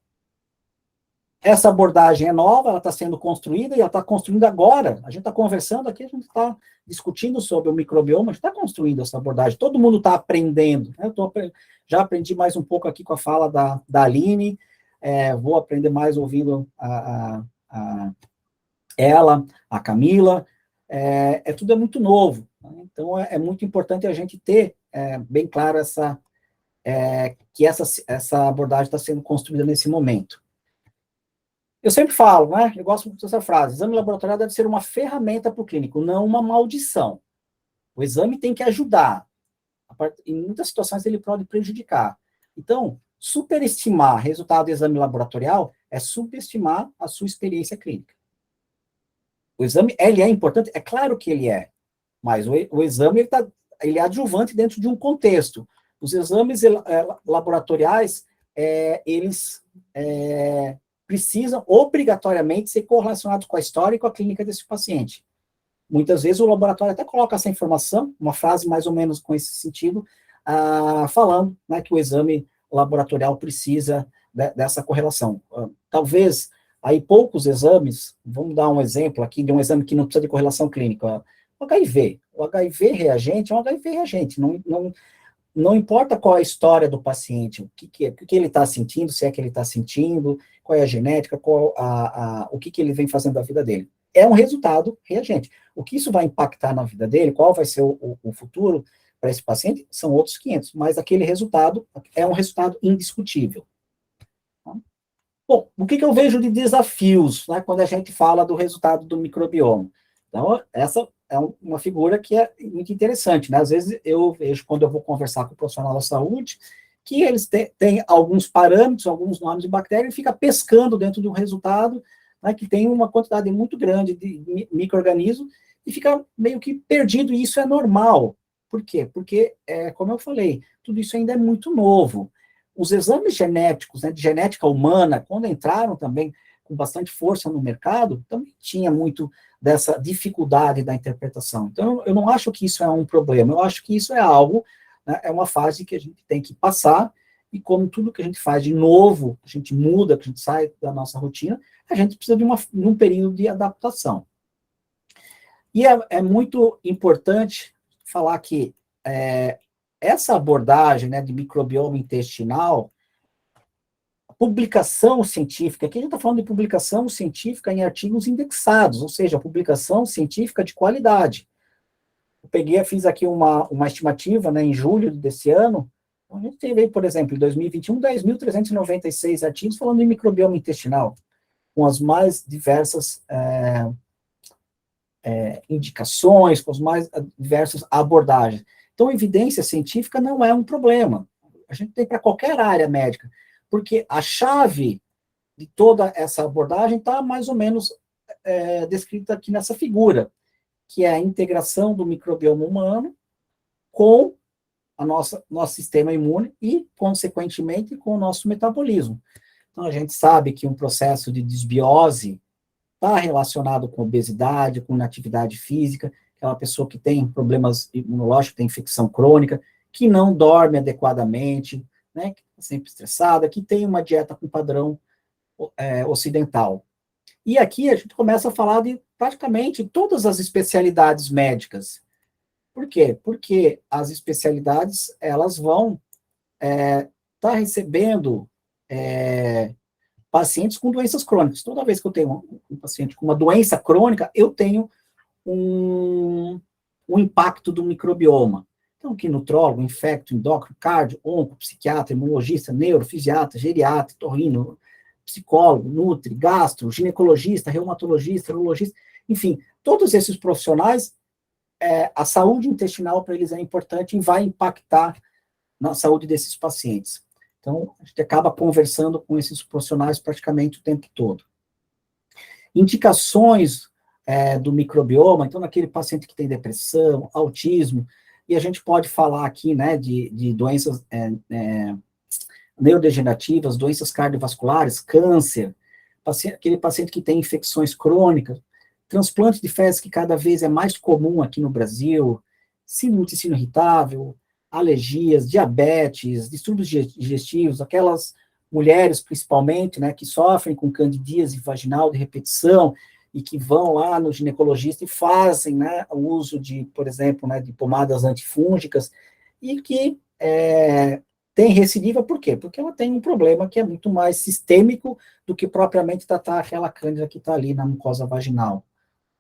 Essa abordagem é nova, ela está sendo construída, e ela está construindo agora. A gente está conversando aqui, a gente está discutindo sobre o microbioma, a gente está construindo essa abordagem, todo mundo está aprendendo. Né? Já aprendi mais um pouco aqui com a fala da Aline, vou aprender mais ouvindo ela, a Camila, tudo é muito novo. Né? Então, é muito importante a gente ter bem claro que essa abordagem está sendo construída nesse momento. Eu sempre falo, né? Eu gosto muito dessa frase: exame laboratorial deve ser uma ferramenta para o clínico, não uma maldição. O exame tem que ajudar. Em muitas situações ele pode prejudicar. Então, superestimar resultado do exame laboratorial é subestimar a sua experiência clínica. O exame, ele é importante? É claro que ele é. Mas o exame, ele é adjuvante dentro de um contexto. Os exames laboratoriais, eles precisam obrigatoriamente ser correlacionados com a história e com a clínica desse paciente. Muitas vezes o laboratório até coloca essa informação, uma frase mais ou menos com esse sentido, falando, né, que o exame laboratorial precisa dessa correlação. Talvez, aí poucos exames, vamos dar um exemplo aqui de um exame que não precisa de correlação clínica, o HIV. O HIV reagente é um HIV reagente, não importa qual é a história do paciente, o que ele está sentindo, se é que ele está sentindo, qual é a genética, o que ele vem fazendo da vida dele. É um resultado reagente. O que isso vai impactar na vida dele, qual vai ser o futuro para esse paciente, são outros 500, mas aquele resultado é um resultado indiscutível. Bom, o que eu vejo de desafios, né, quando a gente fala do resultado do microbioma? Então, essa é uma figura que é muito interessante, né? Às vezes eu vejo, quando eu vou conversar com o profissional da saúde, que eles têm alguns parâmetros, alguns nomes de bactéria, e fica pescando dentro de um resultado, né, que tem uma quantidade muito grande de micro-organismos, e fica meio que perdido, e isso é normal. Por quê? Porque, como eu falei, tudo isso ainda é muito novo. Os exames genéticos, né, de genética humana, quando entraram também com bastante força no mercado, também tinha muito dessa dificuldade da interpretação. Então, eu não acho que isso é um problema, eu acho que isso é algo, né, é uma fase que a gente tem que passar, e como tudo que a gente faz de novo, a gente muda, que a gente sai da nossa rotina, a gente precisa de um período de adaptação. E é muito importante falar que essa abordagem, né, de microbioma intestinal, publicação científica, aqui a gente está falando de publicação científica em artigos indexados, ou seja, publicação científica de qualidade. Eu fiz aqui uma estimativa, né, em julho desse ano, a gente teve, por exemplo, em 2021, 10.396 artigos falando de microbioma intestinal, com as mais diversas indicações, com as mais diversas abordagens. Então, evidência científica não é um problema. A gente tem para qualquer área médica, porque a chave de toda essa abordagem está mais ou menos descrita aqui nessa figura, que é a integração do microbioma humano com nosso sistema imune e, consequentemente, com o nosso metabolismo. Então, a gente sabe que um processo de desbiose está relacionado com obesidade, com inatividade física, aquela pessoa que tem problemas imunológicos, tem infecção crônica, que não dorme adequadamente, né, que está sempre estressada, que tem uma dieta com padrão ocidental. E aqui a gente começa a falar de praticamente todas as especialidades médicas. Por quê? Porque as especialidades, elas vão estar recebendo pacientes com doenças crônicas. Toda vez que eu tenho um paciente com uma doença crônica, eu tenho um impacto do microbioma. Então, aqui nutrólogo, infecto, endócrino, cardio, onco, psiquiatra, imunologista, neurofisiatra, geriatra, torrino, psicólogo, nutri, gastro, ginecologista, reumatologista, urologista. Enfim, todos esses profissionais, a saúde intestinal para eles é importante e vai impactar na saúde desses pacientes. Então, a gente acaba conversando com esses profissionais praticamente o tempo todo. Indicações do microbioma, então, naquele paciente que tem depressão, autismo, e a gente pode falar aqui, né, de doenças neurodegenerativas, doenças cardiovasculares, câncer, aquele paciente que tem infecções crônicas, transplante de fezes que cada vez é mais comum aqui no Brasil, síndrome do intestino irritável, alergias, diabetes, distúrbios digestivos, aquelas mulheres, principalmente, né, que sofrem com candidíase vaginal de repetição e que vão lá no ginecologista e fazem, né, o uso de, por exemplo, né, de pomadas antifúngicas e que tem recidiva, por quê? Porque ela tem um problema que é muito mais sistêmico do que propriamente tratar aquela cândida que está ali na mucosa vaginal.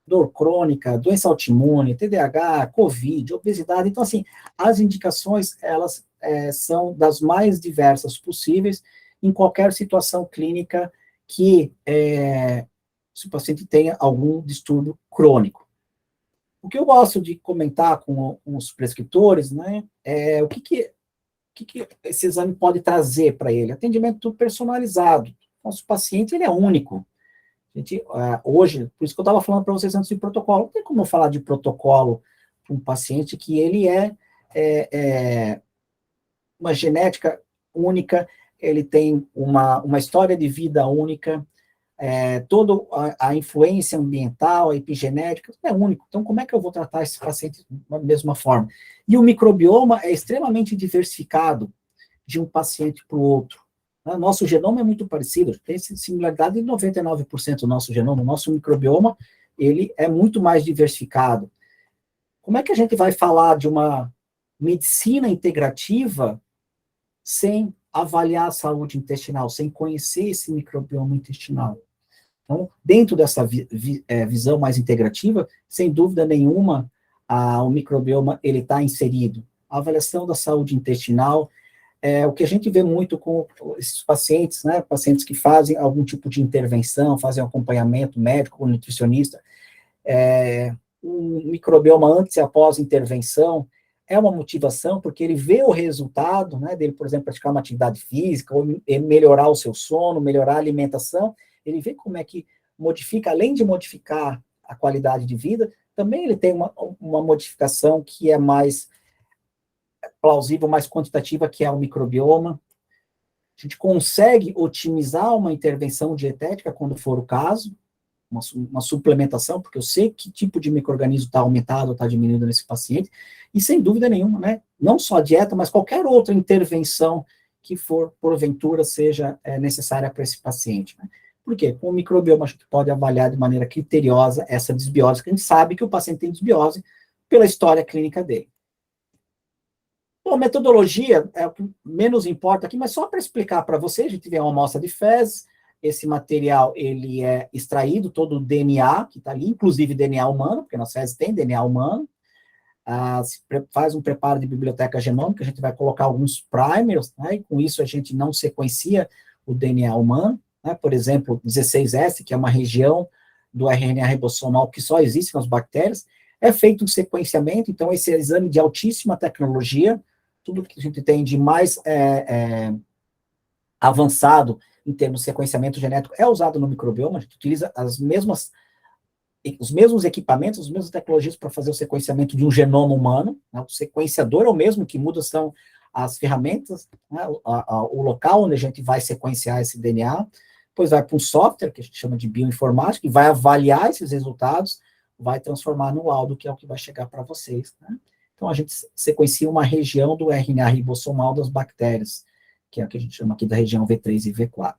Dor crônica, doença autoimune, TDAH, COVID, obesidade. Então, assim, as indicações, elas são das mais diversas possíveis em qualquer situação clínica que se o paciente tenha algum distúrbio crônico. O que eu gosto de comentar com os prescritores, né, é o que esse exame pode trazer para ele? Atendimento personalizado. Nosso paciente, ele é único. A gente, hoje, por isso que eu estava falando para vocês antes de protocolo, não tem como eu falar de protocolo para um paciente que ele é uma genética única, ele tem uma história de vida única, toda a influência ambiental, a epigenética, é único. Então, como é que eu vou tratar esse paciente da mesma forma? E o microbioma é extremamente diversificado de um paciente para o outro. Nosso genoma é muito parecido, tem similaridade de 99% do nosso genoma. O nosso microbioma, ele é muito mais diversificado. Como é que a gente vai falar de uma medicina integrativa sem avaliar a saúde intestinal, sem conhecer esse microbioma intestinal? Então, dentro dessa visão mais integrativa, sem dúvida nenhuma, o microbioma ele está inserido. A avaliação da saúde intestinal o que a gente vê muito com esses pacientes, né, pacientes que fazem algum tipo de intervenção, fazem acompanhamento médico, nutricionista, um microbioma antes e após a intervenção é uma motivação, porque ele vê o resultado, né, dele, por exemplo, praticar uma atividade física, ou melhorar o seu sono, melhorar a alimentação, ele vê como é que modifica, além de modificar a qualidade de vida, também ele tem uma modificação que é mais plausível, mais quantitativa, que é o microbioma. A gente consegue otimizar uma intervenção dietética, quando for o caso, uma suplementação, porque eu sei que tipo de micro-organismo está aumentado ou está diminuindo nesse paciente, e sem dúvida nenhuma, né, não só a dieta, mas qualquer outra intervenção que for, porventura, seja necessária para esse paciente. Né? Por quê? Com o microbioma, a gente pode avaliar de maneira criteriosa essa desbiose, que a gente sabe que o paciente tem desbiose pela história clínica dele. Bom, metodologia é o que menos importa aqui, mas só para explicar para vocês, a gente tem uma amostra de fezes, esse material, ele é extraído, todo o DNA que está ali, inclusive DNA humano, porque nas fezes tem DNA humano, se faz um preparo de biblioteca genômica, a gente vai colocar alguns primers, né, e com isso a gente não sequencia o DNA humano, né, por exemplo, 16S, que é uma região do RNA ribossomal que só existe nas bactérias, é feito um sequenciamento, então esse é exame de altíssima tecnologia, tudo que a gente tem de mais avançado em termos de sequenciamento genético é usado no microbioma, a gente utiliza os mesmos equipamentos, as mesmas tecnologias para fazer o sequenciamento de um genoma humano, né? O sequenciador é o mesmo, que muda são as ferramentas, né? O local onde a gente vai sequenciar esse DNA, depois vai para um software, que a gente chama de bioinformática, que vai avaliar esses resultados, vai transformar no laudo, que é o que vai chegar para vocês, né? Então, a gente sequencia uma região do RNA ribossomal das bactérias, que é o que a gente chama aqui da região V3 e V4.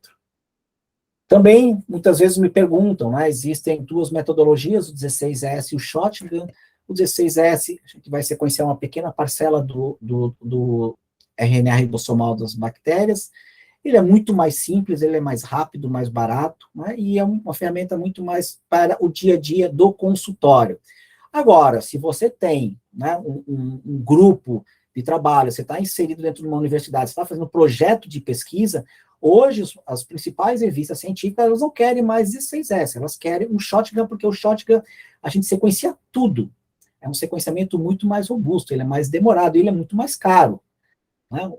Também, muitas vezes me perguntam, né, existem duas metodologias, o 16S e o Shotgun. O 16S, a gente vai sequenciar uma pequena parcela do RNA ribossomal das bactérias. Ele é muito mais simples, ele é mais rápido, mais barato, né, e é uma ferramenta muito mais para o dia a dia do consultório. Agora, se você tem, né, um grupo de trabalho, você está inserido dentro de uma universidade, você está fazendo um projeto de pesquisa, Hoje, as principais revistas científicas, elas não querem mais 16S, elas querem um shotgun, porque o shotgun, a gente sequencia tudo. É um sequenciamento muito mais robusto, ele é mais demorado, ele é muito mais caro. Né?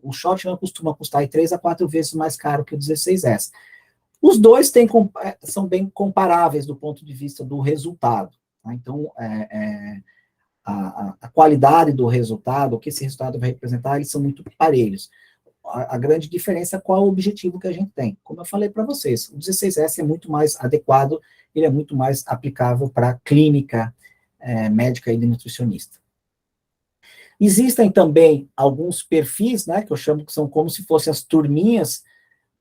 O shotgun costuma custar aí 3 a 4 vezes mais caro que o 16S. Os dois são bem comparáveis do ponto de vista do resultado. Tá? Então, a qualidade do resultado, o que esse resultado vai representar, eles são muito parelhos. A grande diferença é qual é o objetivo que a gente tem. Como eu falei para vocês, o 16S é muito mais adequado, ele é muito mais aplicável para a clínica médica e de nutricionista. Existem também alguns perfis, né, que eu chamo que são como se fossem as turminhas,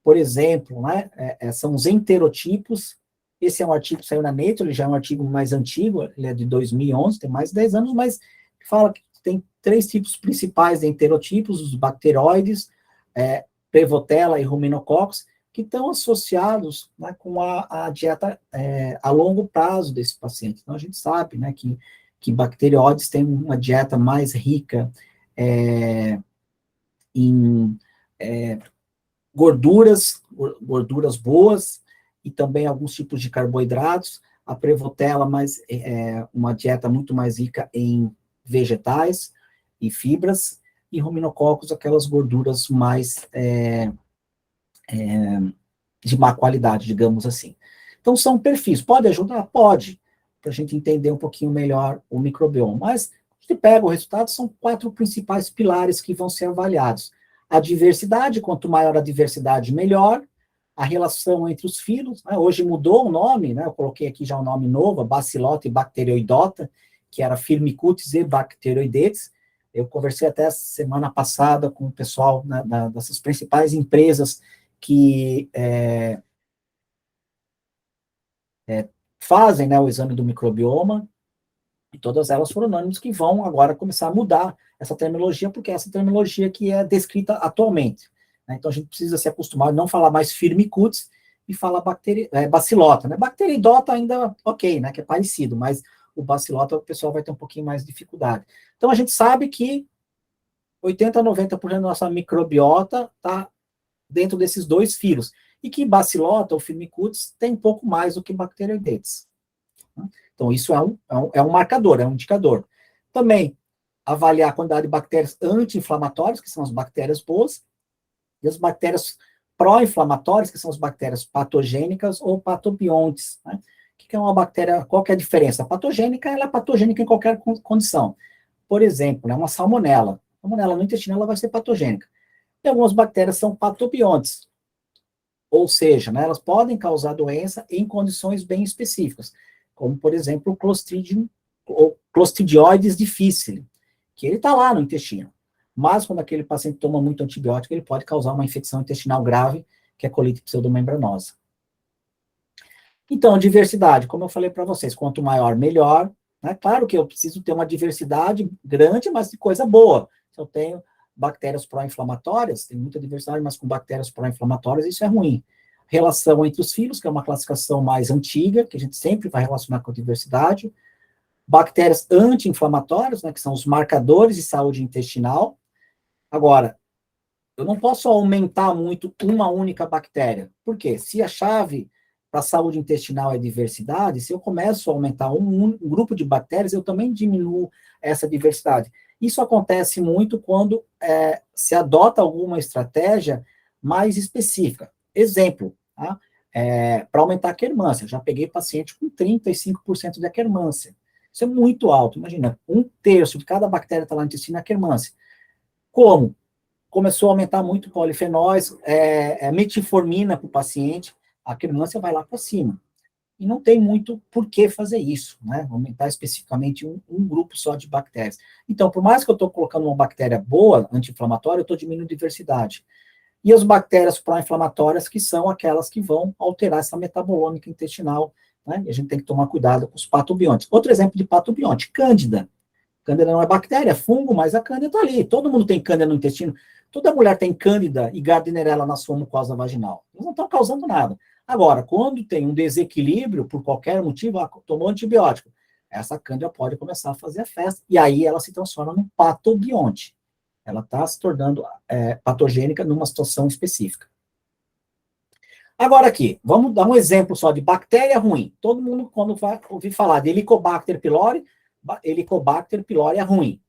por exemplo, né, são os enterotipos. Esse é um artigo que saiu na Nature, ele já é um artigo mais antigo, ele é de 2011, tem mais de 10 anos, mas fala que tem 3 tipos principais de enterotipos, os bacteroides, Prevotella e Ruminococcus, que estão associados, né, com a dieta a longo prazo desse paciente. Então, a gente sabe, né, que bacteroides têm uma dieta mais rica em gorduras boas, e também alguns tipos de carboidratos. A Prevotella, uma dieta muito mais rica em vegetais e fibras, e Ruminococcus, aquelas gorduras mais de má qualidade, digamos assim. Então, são perfis. Pode ajudar? Pode, para a gente entender um pouquinho melhor o microbioma. Mas, a gente pega o resultado, são 4 principais pilares que vão ser avaliados. A diversidade, quanto maior a diversidade, melhor. A relação entre os filos, né? Hoje mudou o nome, né? Eu coloquei aqui já um nome novo, Bacillota e Bacteroidota, que era Firmicutes e Bacteroidetes. Eu conversei até semana passada com o pessoal, né, dessas principais empresas que fazem, né, o exame do microbioma, e todas elas foram unânimes que vão agora começar a mudar essa terminologia, porque é essa terminologia que é descrita atualmente. Né? Então, a gente precisa se acostumar a não falar mais Firmicutes e falar Bacillota. Né? Bacteroidota ainda, ok, né, que é parecido, mas o Bacillota o pessoal vai ter um pouquinho mais de dificuldade. Então, a gente sabe que 80% a 90% da nossa microbiota está dentro desses 2 filos, e que Bacillota ou Firmicutes tem um pouco mais do que Bacteroidetes. Então, isso é um marcador, é um indicador. Também, avaliar a quantidade de bactérias anti-inflamatórias, que são as bactérias boas, e as bactérias pró-inflamatórias, que são as bactérias patogênicas ou patobiontes. Né? O que é uma bactéria? Qual que é a diferença? A patogênica, ela é patogênica em qualquer condição. Por exemplo, né, uma salmonela. A salmonela no intestino, ela vai ser patogênica. E algumas bactérias são patobiontes. Ou seja, né, elas podem causar doença em condições bem específicas, como, por exemplo, o Clostridium, ou Clostridioides difficile, que ele está lá no intestino. Mas, quando aquele paciente toma muito antibiótico, ele pode causar uma infecção intestinal grave, que é a colite pseudomembranosa. Então, diversidade, como eu falei para vocês, quanto maior, melhor. Né? Claro que eu preciso ter uma diversidade grande, mas de coisa boa. Se eu tenho bactérias pró-inflamatórias, tem muita diversidade, mas com bactérias pró-inflamatórias, isso é ruim. Relação entre os filos, que é uma classificação mais antiga, que a gente sempre vai relacionar com a diversidade. Bactérias anti-inflamatórias, né, que são os marcadores de saúde intestinal. Agora, eu não posso aumentar muito uma única bactéria. Por quê? Se a chave para a saúde intestinal é diversidade, se eu começo a aumentar um grupo de bactérias, eu também diminuo essa diversidade. Isso acontece muito quando se adota alguma estratégia mais específica. Exemplo, tá? Para aumentar a quermância. Já peguei paciente com 35% de quermância. Isso é muito alto. Imagina, 1/3 de cada bactéria está lá no intestino é quermância. Como? Começou a aumentar muito polifenóis, metformina para o paciente, a quermância vai lá para cima. E não tem muito por que fazer isso, né? Aumentar especificamente um grupo só de bactérias. Então, por mais que eu estou colocando uma bactéria boa, anti-inflamatória, eu estou diminuindo a diversidade. E as bactérias pró-inflamatórias, que são aquelas que vão alterar essa metabolômica intestinal, né? E a gente tem que tomar cuidado com os patobiontes. Outro exemplo de patobionte, Cândida. Cândida não é bactéria, é fungo, mas a Cândida está ali. Todo mundo tem Cândida no intestino. Toda mulher tem Cândida e Gardnerella na sua mucosa vaginal. Eles não estão causando nada. Agora, quando tem um desequilíbrio, por qualquer motivo, tomou antibiótico, essa Cândida pode começar a fazer a festa, e aí ela se transforma num patobionte. Ela está se tornando patogênica numa situação específica. Agora aqui, vamos dar um exemplo só de bactéria ruim. Todo mundo, quando vai ouvir falar de Helicobacter pylori é ruim.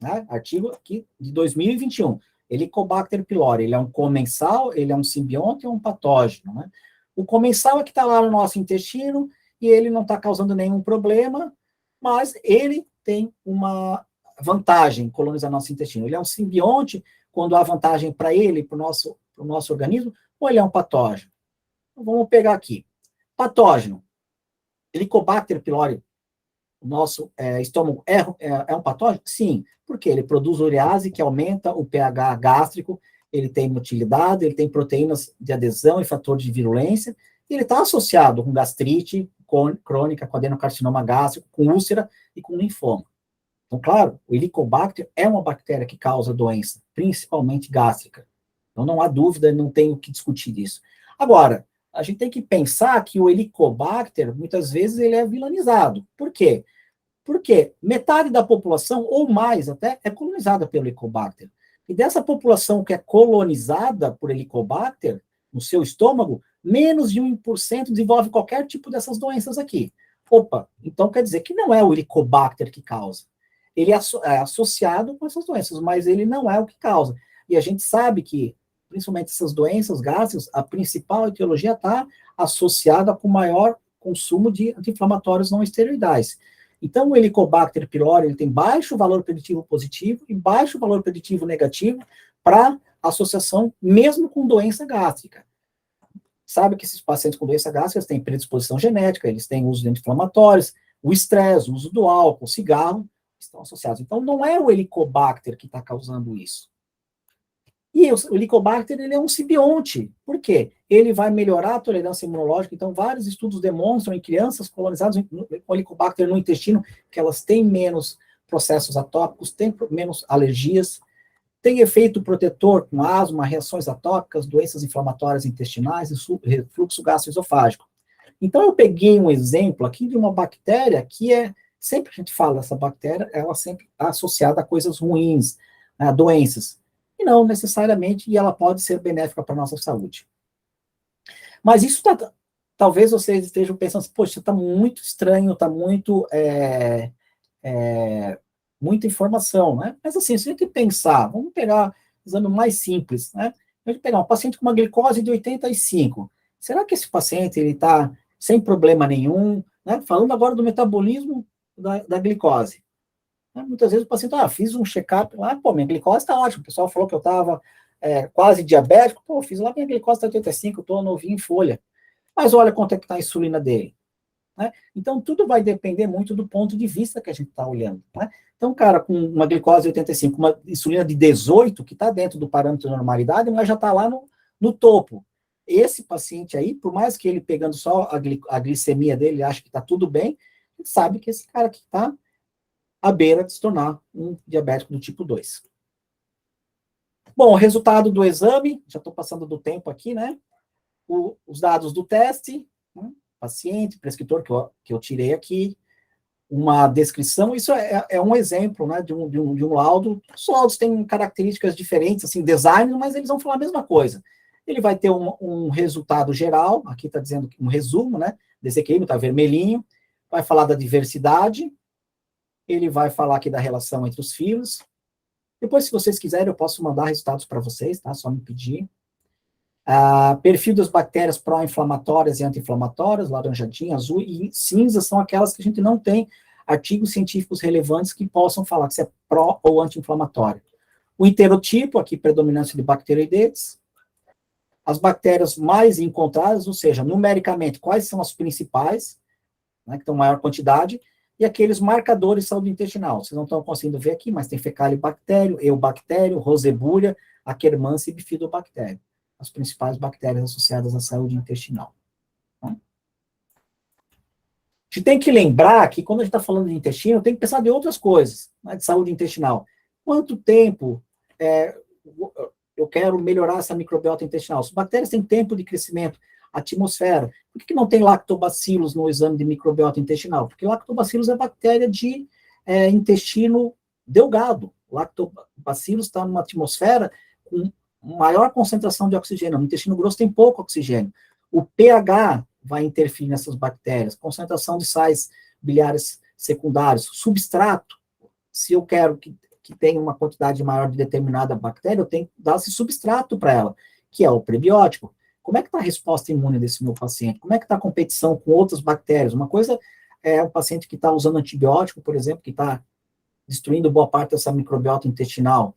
Né? Artigo aqui de 2021. Helicobacter pylori, ele é um comensal, ele é um simbionte ou um patógeno. Né? O comensal é que está lá no nosso intestino e ele não está causando nenhum problema, mas ele tem uma vantagem em colonizar nosso intestino. Ele é um simbionte quando há vantagem para ele, para o nosso organismo, ou ele é um patógeno? Vamos pegar aqui. Patógeno. Helicobacter pylori, o nosso estômago é um patógeno? Sim, porque ele produz urease que aumenta o pH gástrico, ele tem motilidade, ele tem proteínas de adesão e fator de virulência, e ele está associado com gastrite crônica, com adenocarcinoma gástrico, com úlcera e com linfoma. Então, claro, o Helicobacter é uma bactéria que causa doença, principalmente gástrica. Então, não há dúvida, não tem o que discutir disso. Agora, a gente tem que pensar que o Helicobacter, muitas vezes, ele é vilanizado. Por quê? Porque metade da população, ou mais até, é colonizada pelo Helicobacter. E dessa população que é colonizada por Helicobacter, no seu estômago, menos de 1% desenvolve qualquer tipo dessas doenças aqui. Opa, então quer dizer que não é o Helicobacter que causa. Ele é associado com essas doenças, mas ele não é o que causa. E a gente sabe que, principalmente essas doenças gástricas, a principal etiologia está associada com maior consumo de anti-inflamatórios não esteroidais. Então, o Helicobacter pylori ele tem baixo valor preditivo positivo e baixo valor preditivo negativo para associação mesmo com doença gástrica. Sabe que esses pacientes com doença gástrica têm predisposição genética, eles têm uso de anti-inflamatórios, o estresse, o uso do álcool, o cigarro, estão associados. Então, não é o Helicobacter que está causando isso. E o Helicobacter, ele é um simbionte. Por quê? Ele vai melhorar a tolerância imunológica. Então, vários estudos demonstram em crianças colonizadas com Helicobacter no intestino que elas têm menos processos atópicos, têm menos alergias, têm efeito protetor com asma, reações atópicas, doenças inflamatórias intestinais e refluxo gastroesofágico. Então, eu peguei um exemplo aqui de uma bactéria que sempre que a gente fala dessa bactéria, ela sempre está associada a coisas ruins, a doenças. E não necessariamente, e ela pode ser benéfica para a nossa saúde. Mas isso talvez vocês estejam pensando assim, poxa, está muito estranho, está muito muita informação, né? Mas assim, se a gente pensar, vamos pegar um exame mais simples, né? A gente pegar um paciente com uma glicose de 85, será que esse paciente ele está sem problema nenhum, né? Falando agora do metabolismo da glicose. Muitas vezes o paciente, fiz um check-up lá, minha glicose está ótima, o pessoal falou que eu estava quase diabético, fiz lá, minha glicose está 85, estou novinho em folha. Mas olha quanto é que está a insulina dele. Né? Então, tudo vai depender muito do ponto de vista que a gente está olhando. Né? Então, cara, com uma glicose de 85, uma insulina de 18, que está dentro do parâmetro de normalidade, mas já está lá no topo. Esse paciente aí, por mais que ele pegando só a glicemia dele, acha que está tudo bem, a gente sabe que esse cara aqui está à beira de se tornar um diabético do tipo 2. Bom, o resultado do exame, já estou passando do tempo aqui, né? Os dados do teste, né? Paciente, prescritor que eu tirei aqui, uma descrição, isso é um exemplo, né, de um laudo. Os laudos têm características diferentes, assim, design, mas eles vão falar a mesma coisa. Ele vai ter um resultado geral, aqui está dizendo um resumo, né, desse aqui, está vermelhinho, vai falar da diversidade, ele vai falar aqui da relação entre os fios. Depois, se vocês quiserem, eu posso mandar resultados para vocês, tá? Só me pedir. Perfil das bactérias pró-inflamatórias e anti-inflamatórias, laranjadinha, azul e cinza, são aquelas que a gente não tem artigos científicos relevantes que possam falar que se é pró ou anti-inflamatório. O interotipo, aqui, predominância de bacteroidetes. As bactérias mais encontradas, ou seja, numericamente, quais são as principais, né, que estão em maior quantidade, e aqueles marcadores de saúde intestinal. Vocês não estão conseguindo ver aqui, mas tem fecalibactério, eubactério, rosebúria, Akkermansia e bifidobactério. As principais bactérias associadas à saúde intestinal. A gente tem que lembrar que, quando a gente está falando de intestino, tem que pensar de outras coisas, né, de saúde intestinal. Quanto tempo eu quero melhorar essa microbiota intestinal? As bactérias têm tempo de crescimento, atmosfera. Por que não tem lactobacillus no exame de microbiota intestinal? Porque lactobacillus é bactéria de intestino delgado. Lactobacillus está numa atmosfera com maior concentração de oxigênio. No intestino grosso tem pouco oxigênio. O pH vai interferir nessas bactérias, concentração de sais biliares secundários, substrato. Se eu quero que tenha uma quantidade maior de determinada bactéria, eu tenho que dar esse substrato para ela, que é o prebiótico. Como é que está a resposta imune desse meu paciente? Como é que está a competição com outras bactérias? Uma coisa é o paciente que está usando antibiótico, por exemplo, que está destruindo boa parte dessa microbiota intestinal.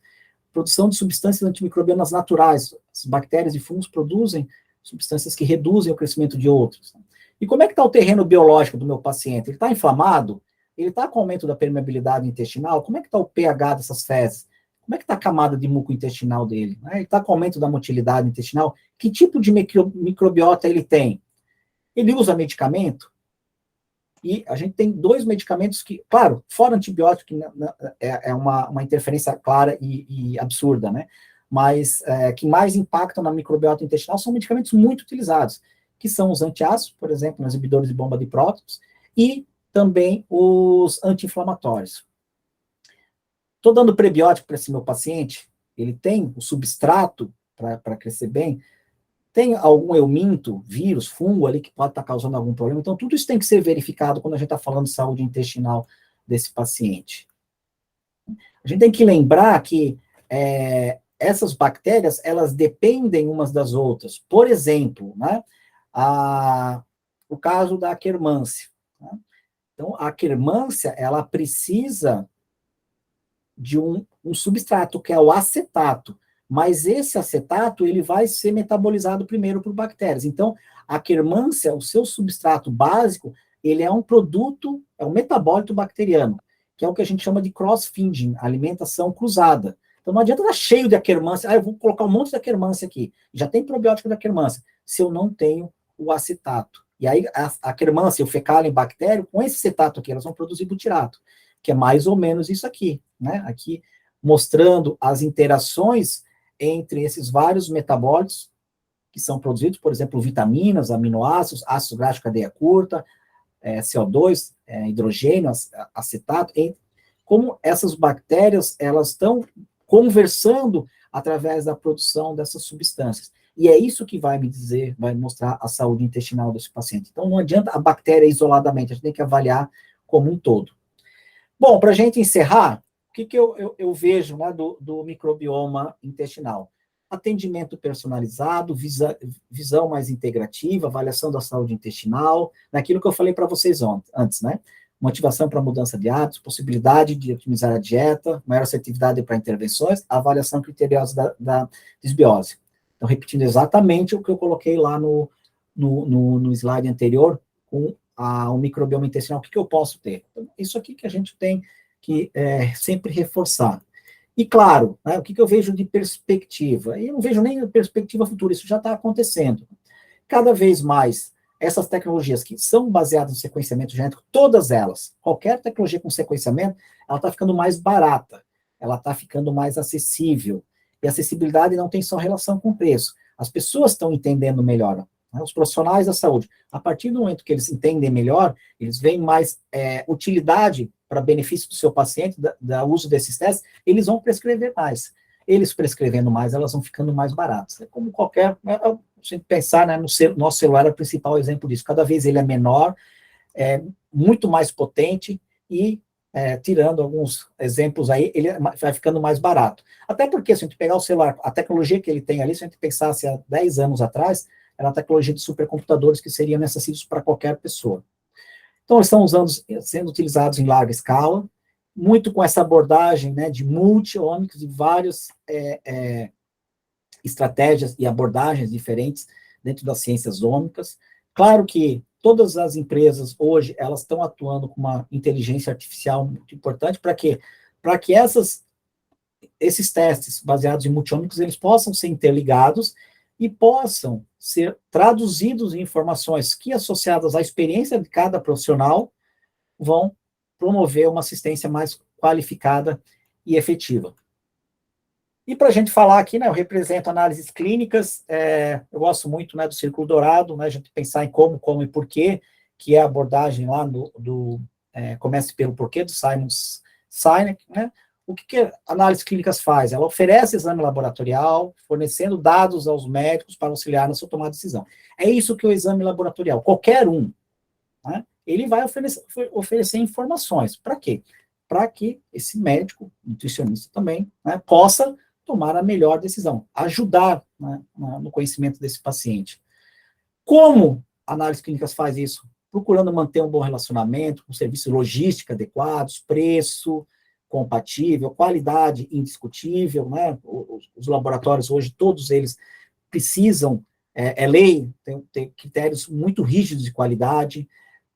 Produção de substâncias antimicrobianas naturais. As bactérias e fungos produzem substâncias que reduzem o crescimento de outros. E como é que está o terreno biológico do meu paciente? Ele está inflamado? Ele está com aumento da permeabilidade intestinal? Como é que está o pH dessas fezes? Como é que está a camada de muco intestinal dele? Ele está com aumento da motilidade intestinal? Que tipo de microbiota ele tem? Ele usa medicamento? E a gente tem 2 medicamentos que, claro, fora antibiótico, que é uma interferência clara e absurda, né? Mas que mais impactam na microbiota intestinal são medicamentos muito utilizados, que são os antiácidos, por exemplo, os inibidores de bomba de prótons, e também os anti-inflamatórios. Estou dando prebiótico para esse meu paciente, ele tem o substrato para crescer bem, tem algum euminto, vírus, fungo ali que pode estar causando algum problema. Então, tudo isso tem que ser verificado quando a gente está falando de saúde intestinal desse paciente. A gente tem que lembrar que essas bactérias, elas dependem umas das outras. Por exemplo, né, o caso da Akkermansia. Né? Então, a Akkermansia, ela precisa de um substrato, que é o acetato. Mas esse acetato, ele vai ser metabolizado primeiro por bactérias. Então, a Akkermansia, o seu substrato básico, ele é um produto, é um metabólito bacteriano, que é o que a gente chama de cross-feeding, alimentação cruzada. Então, não adianta estar cheio de Akkermansia, eu vou colocar um monte de Akkermansia aqui. Já tem probiótico da Akkermansia, se eu não tenho o acetato. E aí, a Akkermansia, o fecalem bactério, com esse acetato aqui, elas vão produzir butirato, que é mais ou menos isso aqui, né? Aqui, mostrando as interações entre esses vários metabólitos que são produzidos, por exemplo, vitaminas, aminoácidos, ácidos graxos de cadeia curta, CO2, hidrogênio, acetato, como essas bactérias, elas estão conversando através da produção dessas substâncias. E é isso que vai mostrar a saúde intestinal desse paciente. Então, não adianta a bactéria isoladamente, a gente tem que avaliar como um todo. Bom, para a gente encerrar, o que eu vejo, né, do microbioma intestinal? Atendimento personalizado, visão mais integrativa, avaliação da saúde intestinal, naquilo que eu falei para vocês antes, né? Motivação para mudança de hábitos, possibilidade de otimizar a dieta, maior assertividade para intervenções, avaliação criteriosa da desbiose. Então, repetindo exatamente o que eu coloquei lá no slide anterior, com o microbioma intestinal, o que eu posso ter? Então, isso aqui que a gente tem que sempre reforçar. E, claro, né, o que eu vejo de perspectiva? Eu não vejo nem perspectiva futura, isso já está acontecendo. Cada vez mais, essas tecnologias que são baseadas no sequenciamento genético, todas elas, qualquer tecnologia com sequenciamento, ela está ficando mais barata, ela está ficando mais acessível. E acessibilidade não tem só relação com preço. As pessoas estão entendendo melhor, né, os profissionais da saúde. A partir do momento que eles entendem melhor, eles veem mais utilidade para benefício do seu paciente, da uso desses testes, eles vão prescrever mais. Eles prescrevendo mais, elas vão ficando mais baratas. É como qualquer... Se a gente pensar, né, nosso celular é o principal exemplo disso. Cada vez ele é menor, muito mais potente e, tirando alguns exemplos aí, ele vai ficando mais barato. Até porque, se a gente pegar o celular, a tecnologia que ele tem ali, se a gente pensasse há 10 anos atrás, era a tecnologia de supercomputadores que seriam necessários para qualquer pessoa. Então, eles estão sendo utilizados em larga escala, muito com essa abordagem, né, de multi-ômicos, de várias estratégias e abordagens diferentes dentro das ciências ômicas. Claro que todas as empresas hoje, elas estão atuando com uma inteligência artificial muito importante. Para quê? Para que esses testes baseados em multi-ômicos, eles possam ser interligados e possam ser traduzidos em informações que, associadas à experiência de cada profissional, vão promover uma assistência mais qualificada e efetiva. E para a gente falar aqui, né, eu represento análises clínicas, eu gosto muito, né, do Círculo Dourado, né, a gente pensar em como e porquê, que é a abordagem lá Comece pelo Porquê, do Simon Sinek, né. o que análises clínicas faz? Ela oferece exame laboratorial, fornecendo dados aos médicos para auxiliar na sua tomada de decisão. É isso que o exame laboratorial, qualquer um, né, ele vai oferecer informações. Para quê? Para que esse médico, nutricionista também, né, possa tomar a melhor decisão, ajudar, né, no conhecimento desse paciente. Como análises clínicas faz isso? Procurando manter um bom relacionamento, com serviços logística adequados, preço compatível, qualidade indiscutível, né? Os laboratórios hoje, todos eles precisam, lei, tem critérios muito rígidos de qualidade,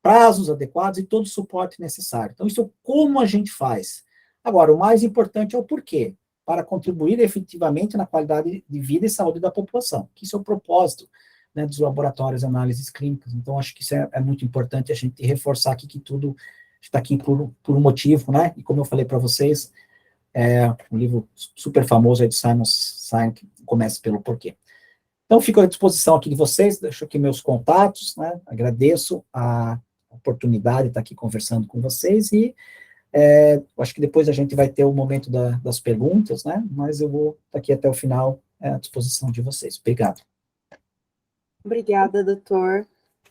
prazos adequados e todo o suporte necessário. Então, isso é como a gente faz. Agora, o mais importante é o porquê, para contribuir efetivamente na qualidade de vida e saúde da população, que isso é o propósito, né, dos laboratórios de análises clínicas. Então, acho que isso é muito importante a gente reforçar aqui que tudo está aqui por um motivo, né? E como eu falei para vocês, um livro super famoso aí do Simon Sinek, Comece pelo Porquê. Então, fico à disposição aqui de vocês, deixo aqui meus contatos, né? Agradeço a oportunidade de estar aqui conversando com vocês e acho que depois a gente vai ter o momento das perguntas, né? Mas eu vou estar aqui até o final à disposição de vocês. Obrigado. Obrigada, doutor.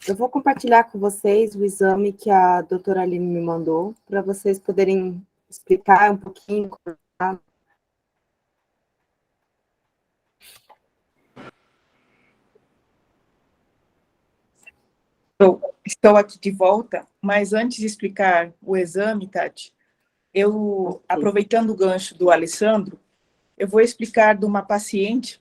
Eu vou compartilhar com vocês o exame que a doutora Aline me mandou, para vocês poderem explicar um pouquinho. Estou aqui de volta, mas antes de explicar o exame, Tati, aproveitando o gancho do Alessandro, eu vou explicar de uma paciente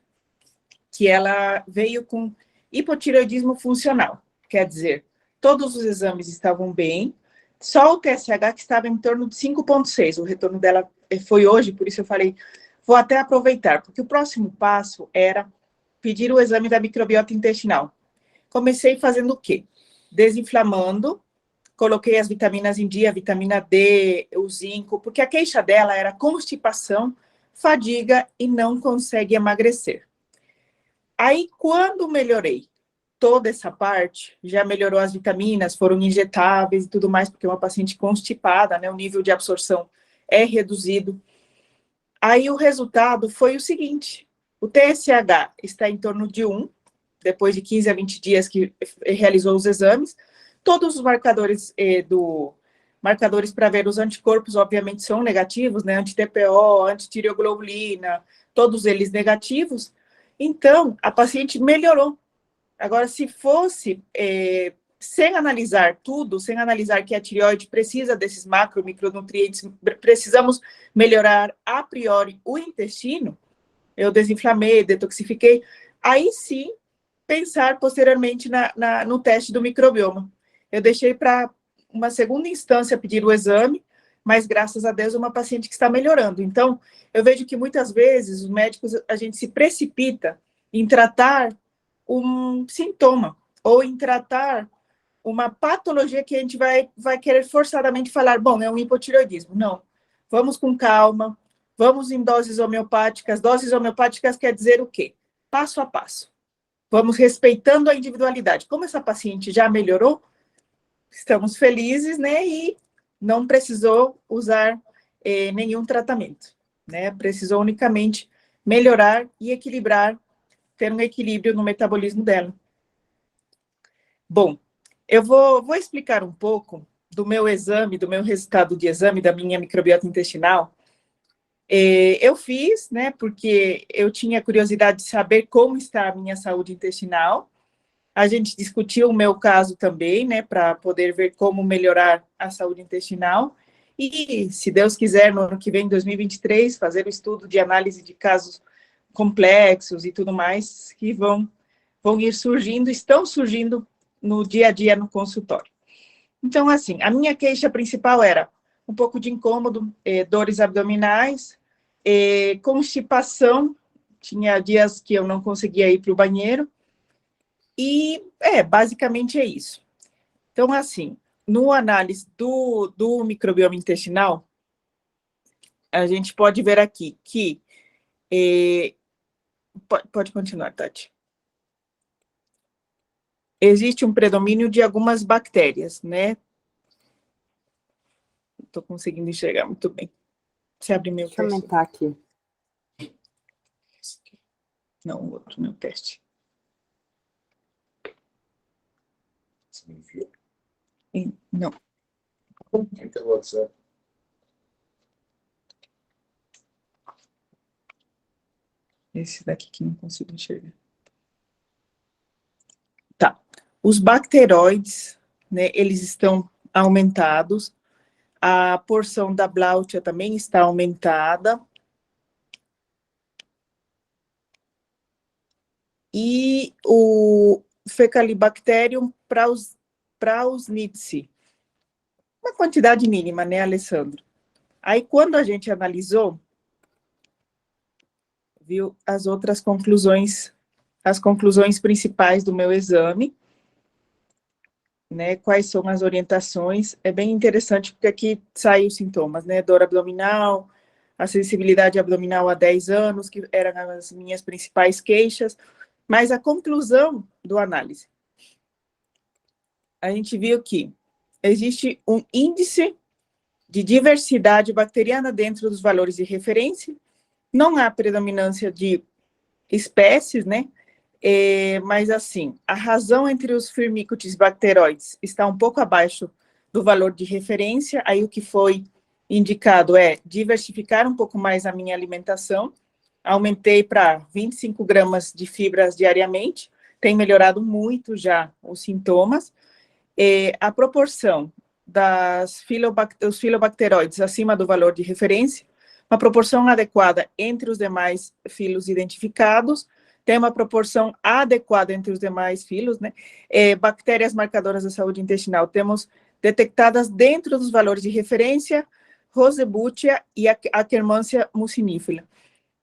que ela veio com hipotireoidismo funcional. Quer dizer, todos os exames estavam bem, só o TSH que estava em torno de 5,6. O retorno dela foi hoje, por isso eu falei, vou até aproveitar, porque o próximo passo era pedir o exame da microbiota intestinal. Comecei fazendo o quê? Desinflamando, coloquei as vitaminas em dia, a vitamina D, o zinco, porque a queixa dela era constipação, fadiga e não consegue emagrecer. Aí, quando melhorei toda essa parte, já melhorou as vitaminas, foram injetáveis e tudo mais, porque é uma paciente constipada, né, o nível de absorção é reduzido. Aí, o resultado foi o seguinte, o TSH está em torno de 1, depois de 15 a 20 dias que realizou os exames, todos os marcadores marcadores para ver os anticorpos, obviamente, são negativos, né, anti-TPO, anti-tireoglobulina, todos eles negativos. Então, a paciente melhorou. Agora, se fosse sem analisar tudo, sem analisar que a tireoide precisa desses macro, micronutrientes, precisamos melhorar a priori o intestino, eu desinflamei, detoxifiquei, aí sim, pensar posteriormente no teste do microbioma. Eu deixei para uma segunda instância pedir o exame, mas graças a Deus é uma paciente que está melhorando. Então, eu vejo que muitas vezes os médicos, a gente se precipita em tratar um sintoma ou em tratar uma patologia que a gente vai querer forçadamente falar, bom, é um hipotireoidismo. Não, vamos com calma, vamos em doses homeopáticas. Doses homeopáticas quer dizer o quê? Passo a passo. Vamos respeitando a individualidade. Como essa paciente já melhorou, estamos felizes, né? E não precisou usar nenhum tratamento, né? Precisou unicamente melhorar e equilibrar, ter um equilíbrio no metabolismo dela. Bom, eu vou explicar um pouco do meu exame, do meu resultado de exame da minha microbiota intestinal. Eu fiz, né, porque eu tinha curiosidade de saber como está a minha saúde intestinal. A gente discutiu o meu caso também, né, para poder ver como melhorar a saúde intestinal. E, se Deus quiser, no ano que vem, 2023, fazer o estudo de análise de casos complexos e tudo mais, que vão ir surgindo, estão surgindo no dia a dia no consultório. Então, assim, a minha queixa principal era um pouco de incômodo, dores abdominais, constipação, tinha dias que eu não conseguia ir para o banheiro, e, basicamente é isso. Então, assim, no análise do microbioma intestinal, a gente pode ver aqui que... pode continuar, Tati. Existe um predomínio de algumas bactérias, né? Estou conseguindo enxergar muito bem. Você abre meu Deixa eu teste. aumentar aqui. Não, o outro, meu teste. Não. Esse daqui que não consigo enxergar. Tá. Os bacteroides, né, eles estão aumentados. A porção da Blautia também está aumentada. E o Fecalibacterium prausnitzii. Uma quantidade mínima, né, Alessandro? Aí, quando a gente analisou, viu as outras conclusões, as conclusões principais do meu exame, né, quais são as orientações, é bem interessante, porque aqui saem os sintomas, né, dor abdominal, a sensibilidade abdominal há 10 anos, que eram as minhas principais queixas, mas a conclusão do análise, a gente viu que existe um índice de diversidade bacteriana dentro dos valores de referência, não há predominância de espécies, né? Mas, assim, a razão entre os Firmicutes bacteroides está um pouco abaixo do valor de referência, aí o que foi indicado é diversificar um pouco mais a minha alimentação, aumentei para 25 gramas de fibras diariamente, tem melhorado muito já os sintomas, a proporção dos filobacteroides acima do valor de referência, uma proporção adequada entre os demais filos identificados, tem uma proporção adequada entre os demais filos, né? Bactérias marcadoras da saúde intestinal, temos detectadas dentro dos valores de referência, Rosebutia e a Akkermansia mucinifera.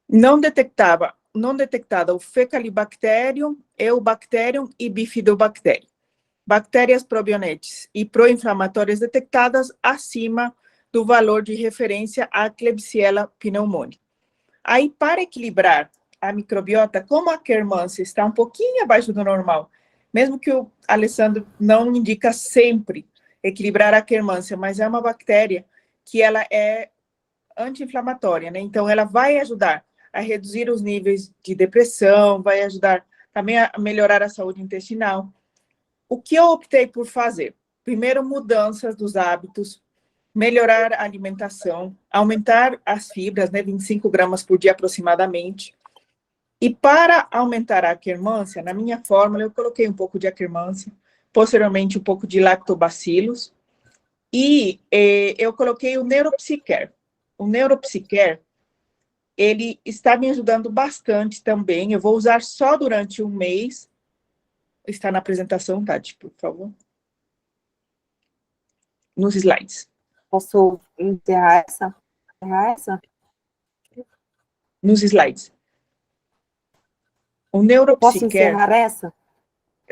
Não detectada o Fecalibacterium, Eubacterium e Bifidobacterium. Bactérias probionetes e pró-inflamatórias detectadas acima do valor de referência a Klebsiella pneumoniae. Aí, para equilibrar a microbiota, como a Akkermansia está um pouquinho abaixo do normal, mesmo que o Alessandro não indica sempre equilibrar a Akkermansia, mas é uma bactéria que ela é anti-inflamatória, né? Então, ela vai ajudar a reduzir os níveis de depressão, vai ajudar também a melhorar a saúde intestinal. O que eu optei por fazer? Primeiro, mudanças dos hábitos, melhorar a alimentação, aumentar as fibras, né, 25 gramas por dia aproximadamente. E para aumentar a Akkermansia, na minha fórmula, eu coloquei um pouco de Akkermansia, posteriormente um pouco de Lactobacillus, e eu coloquei o Neuropsicare. O Neuropsicare, ele está me ajudando bastante também, eu vou usar só durante um mês. Está na apresentação, Tati, por favor. Nos slides. Posso encerrar essa? Nos slides. O Posso Neuropsicare... encerrar essa?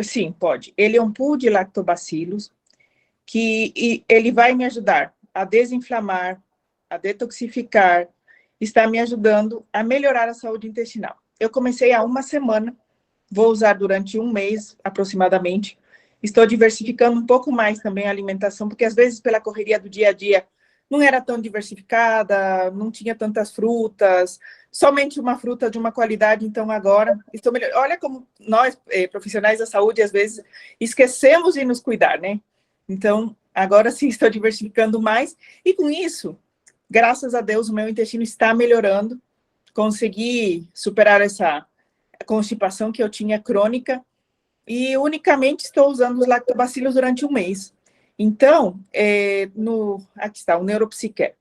Sim, pode. Ele é um pool de lactobacillus que ele vai me ajudar a desinflamar, a detoxificar, está me ajudando a melhorar a saúde intestinal. Eu comecei há uma semana, vou usar durante um mês, aproximadamente. Estou diversificando um pouco mais também a alimentação, porque às vezes pela correria do dia a dia não era tão diversificada, não tinha tantas frutas, somente uma fruta de uma qualidade, então agora estou melhor. Olha como nós, profissionais da saúde, às vezes esquecemos de nos cuidar, né? Então, agora sim estou diversificando mais, e com isso, graças a Deus, o meu intestino está melhorando, consegui superar essa constipação que eu tinha crônica, e unicamente estou usando os lactobacilos durante um mês. Então, aqui está, o Neuropsicare.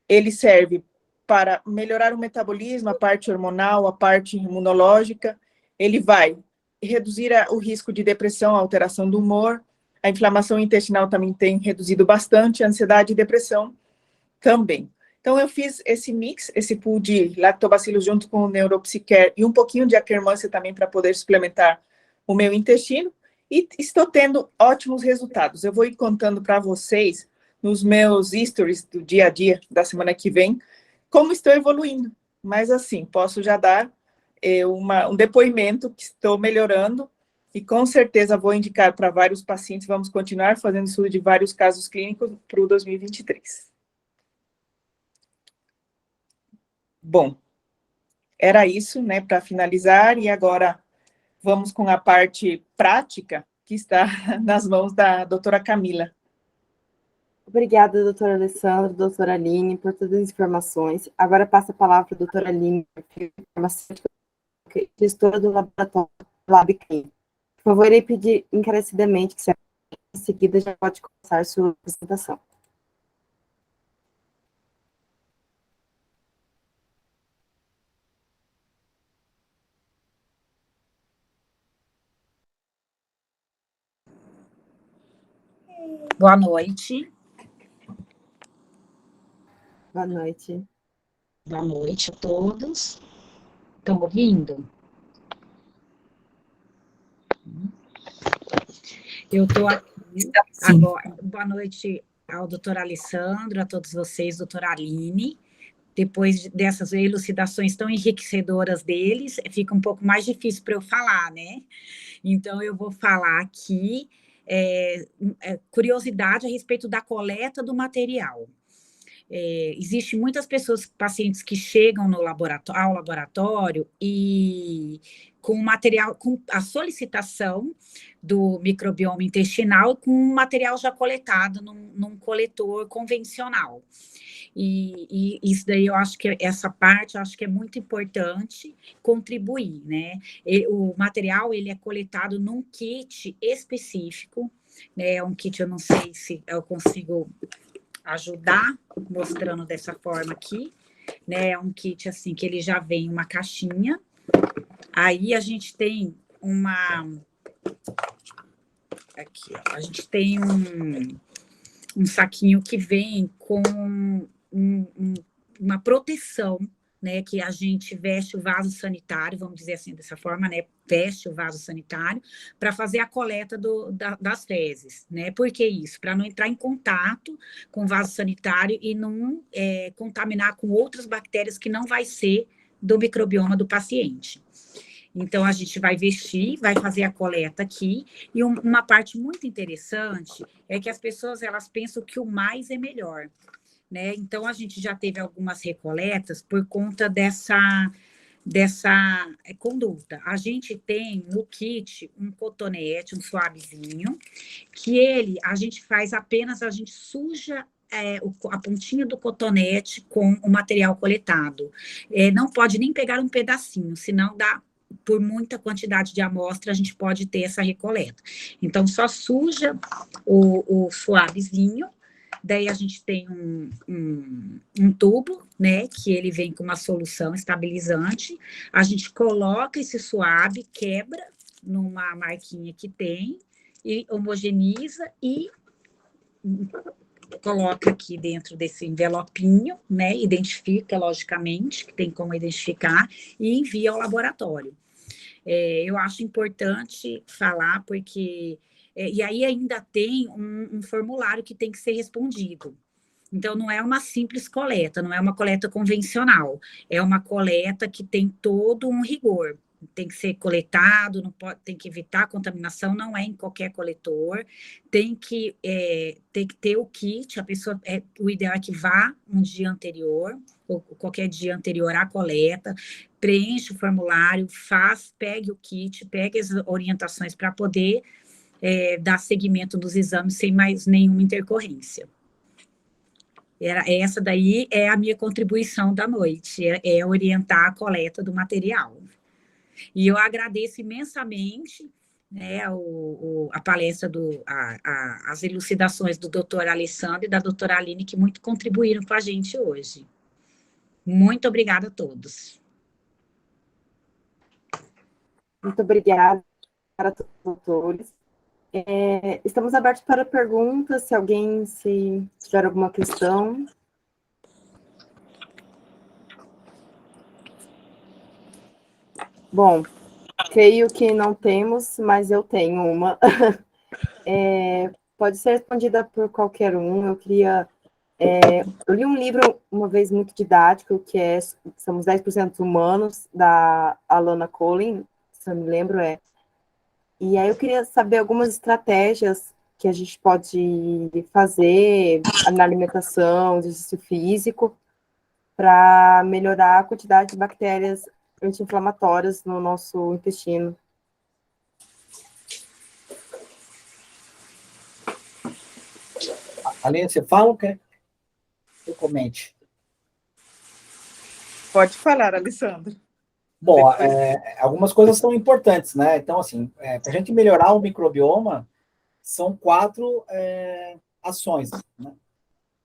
Ele serve para melhorar o metabolismo, a parte hormonal, a parte imunológica. Ele vai reduzir o risco de depressão, alteração do humor. A inflamação intestinal também tem reduzido bastante, a ansiedade e depressão também. Então, eu fiz esse mix, esse pool de lactobacilos junto com o Neuropsicare e um pouquinho de Akkermansia também para poder suplementar o meu intestino, e estou tendo ótimos resultados. Eu vou ir contando para vocês, nos meus stories do dia a dia, da semana que vem, como estou evoluindo. Mas, assim, posso já dar um depoimento que estou melhorando, e com certeza vou indicar para vários pacientes, vamos continuar fazendo estudo de vários casos clínicos para o 2023. Bom, era isso, né, para finalizar, e agora vamos com a parte prática, que está nas mãos da doutora Camila. Obrigada, doutora Alessandra, doutora Aline, por todas as informações. Agora passa a palavra para a doutora Aline, farmacêutica, gestora do laboratório LabClean. Por favor, irei pedir encarecidamente que, se em seguida, já pode começar sua apresentação. Boa noite. Boa noite. Boa noite a todos. Estão ouvindo? Eu estou aqui agora. Boa noite ao doutor Alessandro, a todos vocês, doutora Aline. Depois dessas elucidações tão enriquecedoras deles, fica um pouco mais difícil para eu falar, né? Então, eu vou falar aqui curiosidade a respeito da coleta do material. Existem muitas pessoas, pacientes que chegam ao laboratório e com material, com a solicitação do microbioma intestinal com material já coletado num coletor convencional. E isso daí eu acho que essa parte eu acho que é muito importante contribuir, né? O material ele é coletado num kit específico, né? É um kit, eu não sei se eu consigo ajudar mostrando dessa forma aqui, né? É um kit assim que ele já vem uma caixinha. Aí a gente tem aqui, ó, a gente tem um saquinho que vem com uma proteção, né, que a gente veste o vaso sanitário, vamos dizer assim, dessa forma, né, veste o vaso sanitário para fazer a coleta das fezes, né, por que isso? Para não entrar em contato com o vaso sanitário e não contaminar com outras bactérias que não vai ser do microbioma do paciente. Então, a gente vai vestir, vai fazer a coleta aqui, e uma parte muito interessante é que as pessoas, elas pensam que o mais é melhor, né? Então, a gente já teve algumas recoletas por conta dessa conduta. A gente tem no kit um cotonete, um suavezinho, que a gente faz apenas, a gente suja a pontinha do cotonete com o material coletado. Não pode nem pegar um pedacinho, senão dá, por muita quantidade de amostra, a gente pode ter essa recoleta. Então, só suja o suavezinho, daí a gente tem um tubo, né, que ele vem com uma solução estabilizante, a gente coloca esse suave, quebra numa marquinha que tem, e homogeniza e coloca aqui dentro desse envelopinho, né, identifica, logicamente, que tem como identificar, e envia ao laboratório. Eu acho importante falar, porque... e aí ainda tem um formulário que tem que ser respondido. Então, não é uma simples coleta, não é uma coleta convencional, é uma coleta que tem todo um rigor. Tem que ser coletado, não pode, tem que evitar a contaminação, não é em qualquer coletor, tem que ter o kit, a pessoa, o ideal é que vá um dia anterior, ou qualquer dia anterior à coleta, preenche o formulário, pegue o kit, pegue as orientações para poder dar seguimento dos exames sem mais nenhuma intercorrência. Essa daí é a minha contribuição da noite, orientar a coleta do material. E eu agradeço imensamente, né, a palestra, as elucidações do doutor Alessandro e da doutora Aline, que muito contribuíram com a gente hoje. Muito obrigada a todos. Muito obrigada para todos os autores. Estamos abertos para perguntas, se alguém tiver alguma questão. Bom, creio que não temos, mas eu tenho uma. Pode ser respondida por qualquer um. Eu li um livro uma vez muito didático, que Somos 10% Humanos, da Alana Collin, se eu me lembro, E aí eu queria saber algumas estratégias que a gente pode fazer na alimentação, exercício físico, para melhorar a quantidade de bactérias anti-inflamatórias no nosso intestino. Aline, você fala ou quer que eu comente? Pode falar, Alessandro. Bom, algumas coisas são importantes, né? Então, assim, para a gente melhorar o microbioma, são 4 ações, né?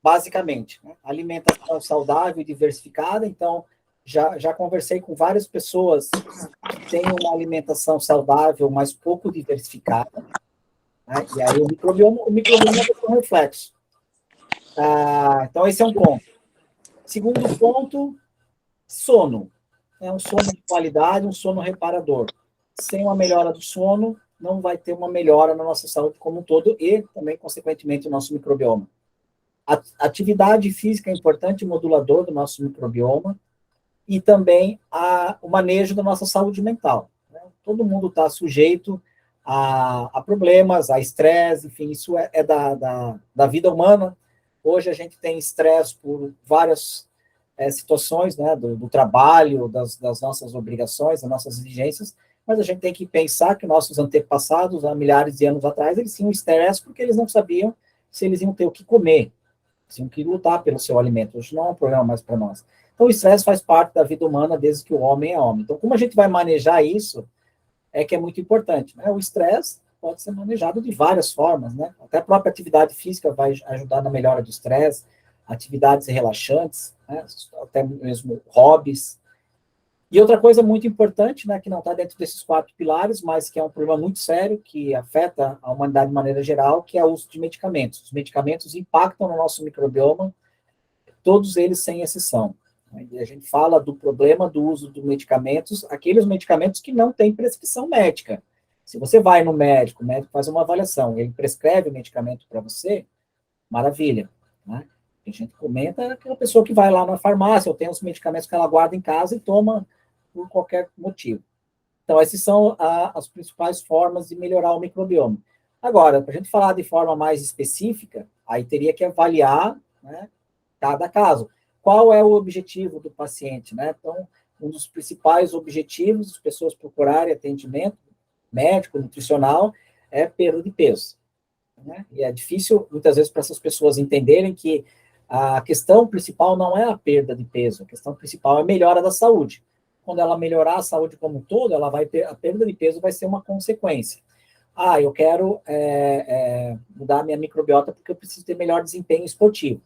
Basicamente, né? Alimentação saudável e diversificada. Então, já conversei com várias pessoas que têm uma alimentação saudável, mas pouco diversificada, né? E aí o microbioma é um reflexo. Então, esse é um ponto. Segundo ponto, sono. É um sono de qualidade, um sono reparador. Sem uma melhora do sono, não vai ter uma melhora na nossa saúde como um todo e também, consequentemente, o nosso microbioma. A atividade física é importante, modulador do nosso microbioma, e também o manejo da nossa saúde mental, né? Todo mundo está sujeito a problemas, a estresse, enfim, isso é da vida humana. Hoje a gente tem estresse por várias situações, né, do trabalho, das nossas obrigações, das nossas exigências, mas a gente tem que pensar que nossos antepassados, há milhares de anos atrás, eles tinham estresse porque eles não sabiam se eles iam ter o que comer, tinham que lutar pelo seu alimento. Hoje não é um problema mais para nós. Então, o estresse faz parte da vida humana desde que o homem é homem. Então, como a gente vai manejar isso, que é muito importante, né? O estresse pode ser manejado de várias formas, né? Até a própria atividade física vai ajudar na melhora do estresse, atividades relaxantes, né? Até mesmo hobbies. E outra coisa muito importante, né, que não está dentro desses 4 pilares, mas que é um problema muito sério, que afeta a humanidade de maneira geral, que é o uso de medicamentos. Os medicamentos impactam no nosso microbioma, todos eles sem exceção. E a gente fala do problema do uso de medicamentos, aqueles medicamentos que não têm prescrição médica. Se você vai no médico, o médico faz uma avaliação, ele prescreve o medicamento para você, maravilha, né? A gente comenta aquela pessoa que vai lá na farmácia, ou tem os medicamentos que ela guarda em casa e toma por qualquer motivo. Então, essas são as principais formas de melhorar o microbioma. Agora, para a gente falar de forma mais específica, aí teria que avaliar, né, cada caso. Qual é o objetivo do paciente, né? Então, um dos principais objetivos das pessoas procurarem atendimento médico, nutricional, é perda de peso, né? E é difícil, muitas vezes, para essas pessoas entenderem que a questão principal não é a perda de peso, a questão principal é a melhora da saúde. Quando ela melhorar a saúde como um todo, ela vai ter, a perda de peso vai ser uma consequência. Eu quero mudar a minha microbiota porque eu preciso ter melhor desempenho esportivo.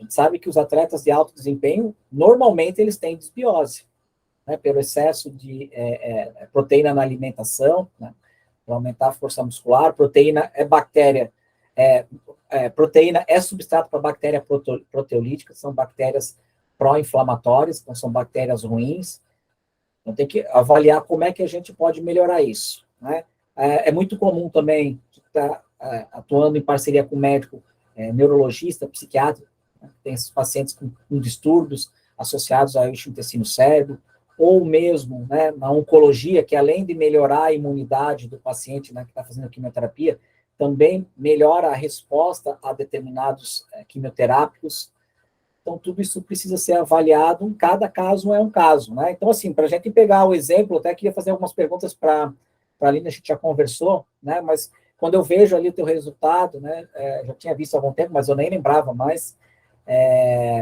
A gente sabe que os atletas de alto desempenho, normalmente, eles têm desbiose, né, pelo excesso de proteína na alimentação, né, para aumentar a força muscular. Proteína é bactéria, proteína é substrato para bactéria proteolítica, são bactérias pró-inflamatórias, então são bactérias ruins. Então tem que avaliar como é que a gente pode melhorar isso, né? É muito comum também estar atuando em parceria com médico, neurologista, psiquiatra, né? Tem esses pacientes com distúrbios associados ao eixo intestino-cérebro, ou mesmo, né, na oncologia, que além de melhorar a imunidade do paciente, né, que está fazendo quimioterapia, também melhora a resposta a determinados quimioterápicos. Então, tudo isso precisa ser avaliado, cada caso é um caso, né? Então, assim, para a gente pegar o exemplo, até queria fazer algumas perguntas para a Aline, a gente já conversou, né? Mas quando eu vejo ali o teu resultado, né? Já tinha visto há algum tempo, mas eu nem lembrava mais.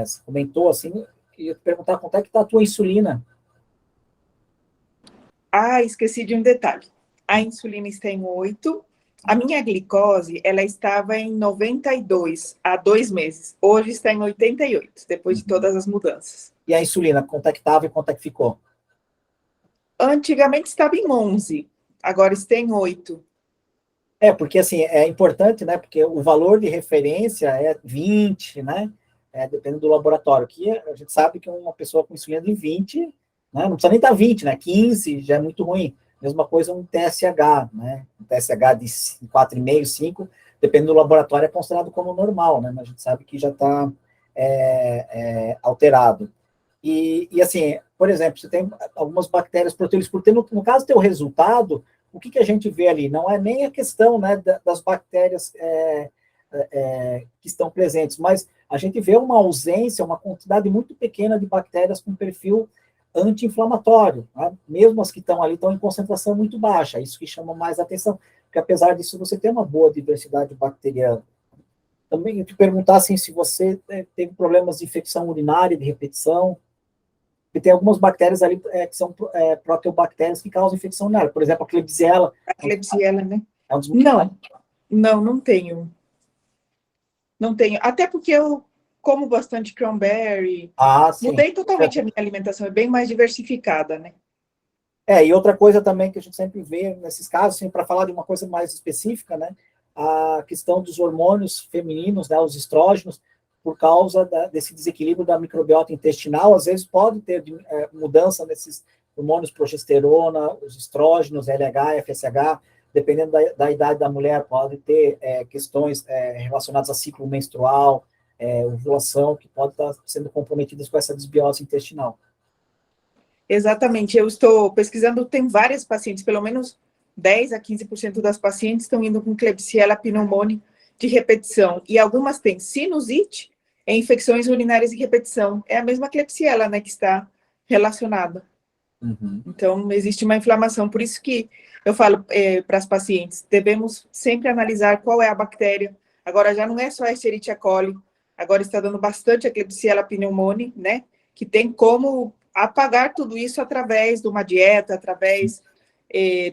Você comentou, assim, queria te perguntar quanto é que está a tua insulina? Esqueci de um detalhe. A insulina está em 8. A minha glicose, ela estava em 92 há 2 meses. Hoje está em 88, depois de todas as mudanças. E a insulina, quanto é que estava e quanto é que ficou? Antigamente estava em 11, agora está em 8. Porque assim, é importante, né? Porque o valor de referência é 20, né? Dependendo do laboratório, que a gente sabe que uma pessoa com insulina de 20, né? Não precisa nem estar 20, né? 15 já é muito ruim. Mesma coisa um TSH, né? Um TSH de 4,5, 5, dependendo do laboratório, é considerado como normal, né? Mas a gente sabe que já está alterado. E assim, por exemplo, você tem algumas bactérias proteolíticas, porque no caso do teu resultado, o que a gente vê ali? Não é nem a questão, né, das bactérias que estão presentes, mas a gente vê uma ausência, uma quantidade muito pequena de bactérias com perfil anti-inflamatório, né? Mesmo as que estão ali estão em concentração muito baixa, isso que chama mais atenção, porque apesar disso você tem uma boa diversidade bacteriana. Também eu te perguntar assim, se você teve problemas de infecção urinária, de repetição, porque tem algumas bactérias ali que são proteobactérias que causam infecção urinária, por exemplo, a Klebsiella. A Klebsiella, né? É um dos Não tenho. Não tenho. Até porque eu como bastante cranberry. Sim. Mudei totalmente a minha alimentação, é bem mais diversificada, né? E outra coisa também que a gente sempre vê nesses casos, assim, para falar de uma coisa mais específica, né? A questão dos hormônios femininos, né, os estrógenos, por causa desse desequilíbrio da microbiota intestinal, às vezes pode ter mudança nesses hormônios, progesterona, os estrógenos, LH, FSH, dependendo da idade da mulher, pode ter questões relacionadas a ciclo menstrual, ovulação, que pode estar sendo comprometidas com essa desbiose intestinal. Exatamente, eu estou pesquisando, tem várias pacientes, pelo menos 10 a 15% das pacientes estão indo com Klebsiella pneumoniae de repetição, e algumas têm sinusite e infecções urinárias de repetição. É a mesma Klebsiella, né, que está relacionada. Uhum. Então, existe uma inflamação, por isso que eu falo para as pacientes, devemos sempre analisar qual é a bactéria. Agora, já não é só a Escherichia coli, agora está dando bastante a Klebsiella pneumoniae, né, que tem como apagar tudo isso através de uma dieta,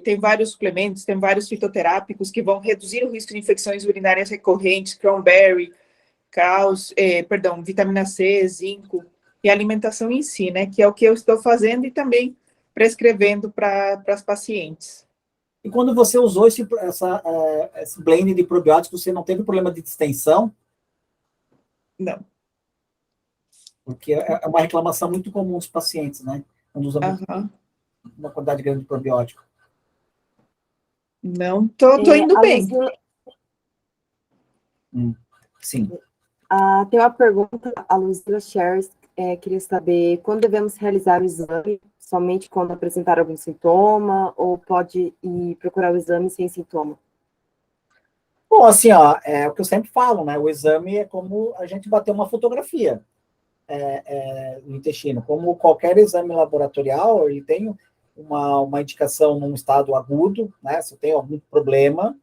tem vários suplementos, tem vários fitoterápicos que vão reduzir o risco de infecções urinárias recorrentes, cranberry, vitamina C, zinco, e alimentação em si, né, que é o que eu estou fazendo e também prescrevendo para as pacientes. E quando você usou esse blend de probióticos, você não teve problema de distensão? Não. Porque é uma reclamação muito comum dos pacientes, né? Quando usa uma quantidade grande de probiótico. Não, tô indo bem. Sim. Tem uma pergunta, a Luzila Shares queria saber quando devemos realizar o exame, somente quando apresentar algum sintoma, ou pode ir procurar o exame sem sintoma? Bom, assim, é o que eu sempre falo, né? O exame é como a gente bater uma fotografia no intestino. Como qualquer exame laboratorial, ele tem uma indicação num estado agudo, né? Se tem algum problema,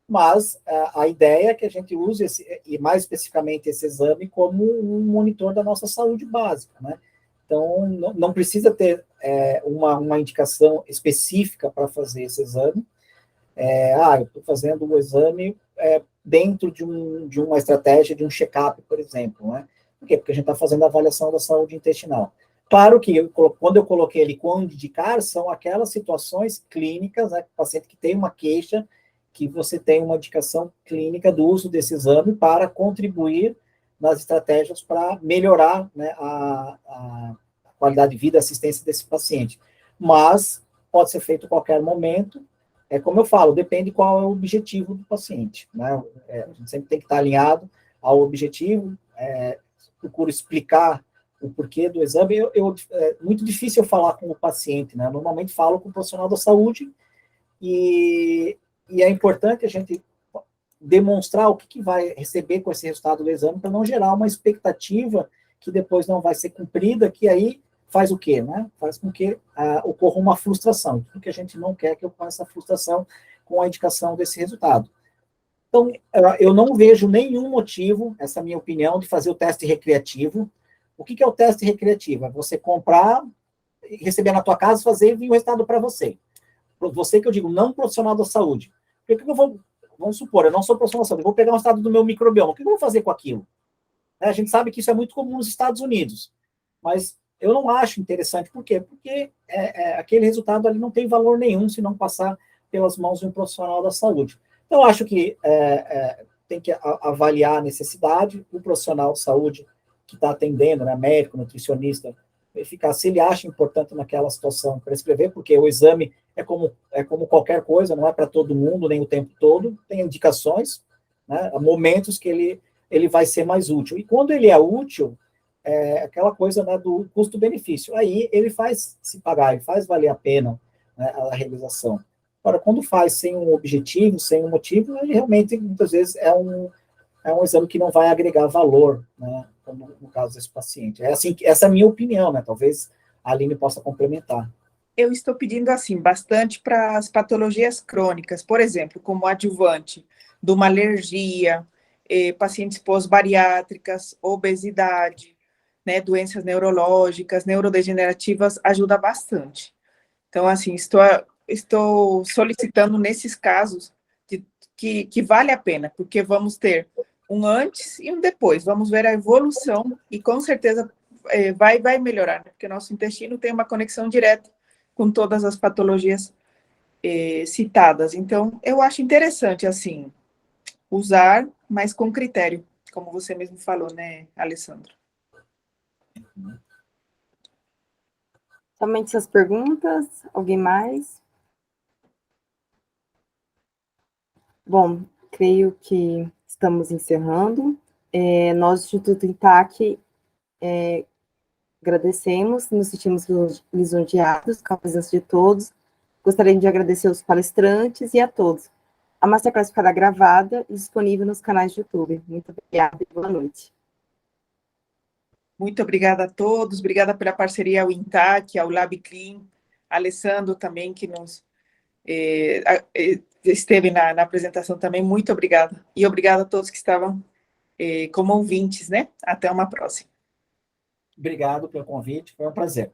mas a ideia é que a gente use e mais especificamente esse exame como um monitor da nossa saúde básica, né? Então, não precisa ter uma indicação específica para fazer esse exame. Eu estou fazendo o exame dentro de uma estratégia de um check-up, por exemplo, né? Por quê? Porque a gente está fazendo a avaliação da saúde intestinal. Claro que quando eu coloquei ali quando indicar, são aquelas situações clínicas, né? Paciente que tem uma queixa, que você tem uma indicação clínica do uso desse exame para contribuir nas estratégias para melhorar, né, a qualidade de vida, a assistência desse paciente. Mas pode ser feito a qualquer momento. Como eu falo, depende qual é o objetivo do paciente, né? A gente sempre tem que estar alinhado ao objetivo, procuro explicar o porquê do exame. É muito difícil eu falar com o paciente, né? Eu normalmente falo com o profissional da saúde e é importante a gente demonstrar o que vai receber com esse resultado do exame para não gerar uma expectativa que depois não vai ser cumprida, que aí faz o quê, né? Faz com que ocorra uma frustração, porque a gente não quer que ocorra essa frustração com a indicação desse resultado. Então, eu não vejo nenhum motivo, essa é a minha opinião, de fazer o teste recreativo. O que é o teste recreativo? É você comprar, receber na tua casa, fazer e vir o resultado para você. Você que eu digo, não profissional da saúde. Por que eu vamos supor, eu não sou profissional da saúde, eu vou pegar um estado do meu microbioma, o que eu vou fazer com aquilo? A gente sabe que isso é muito comum nos Estados Unidos, mas eu não acho interessante. Por quê? Porque aquele resultado ali não tem valor nenhum se não passar pelas mãos de um profissional da saúde. Então, eu acho que tem que avaliar a necessidade, o profissional de saúde que está atendendo, né, médico, nutricionista, verificar se ele acha importante naquela situação prescrever, porque o exame é como qualquer coisa, não é para todo mundo, nem o tempo todo, tem indicações, né, há momentos que ele vai ser mais útil. E quando ele é útil, aquela coisa, né, do custo-benefício. Aí ele faz se pagar, ele faz valer a pena, né, a realização. Agora, quando faz sem um objetivo, sem um motivo, ele realmente, muitas vezes, é um exame que não vai agregar valor, né, como no caso desse paciente. É assim, essa é a minha opinião, né, talvez a Aline possa complementar. Eu estou pedindo, assim, bastante para as patologias crônicas, por exemplo, como adjuvante de uma alergia, pacientes pós-bariátricas, obesidade, né, doenças neurológicas, neurodegenerativas, ajuda bastante. Então, assim, estou solicitando nesses casos que vale a pena, porque vamos ter um antes e um depois, vamos ver a evolução e com certeza vai melhorar, né? Porque nosso intestino tem uma conexão direta com todas as patologias citadas. Então, eu acho interessante, assim, usar, mas com critério, como você mesmo falou, né, Alessandro? Somente essas perguntas? Alguém mais? Bom, creio que estamos encerrando. Nós, do Instituto INTAC, agradecemos, nos sentimos lisonjeados com a presença de todos. Gostaria de agradecer aos palestrantes e a todos. A Masterclass ficará gravada e disponível nos canais do YouTube. Muito obrigada e boa noite. Muito obrigada a todos, obrigada pela parceria ao INTAC, ao LabClean, Alessandro também, que nos esteve na apresentação também, muito obrigada. E obrigada a todos que estavam como ouvintes, né? Até uma próxima. Obrigado pelo convite, foi um prazer.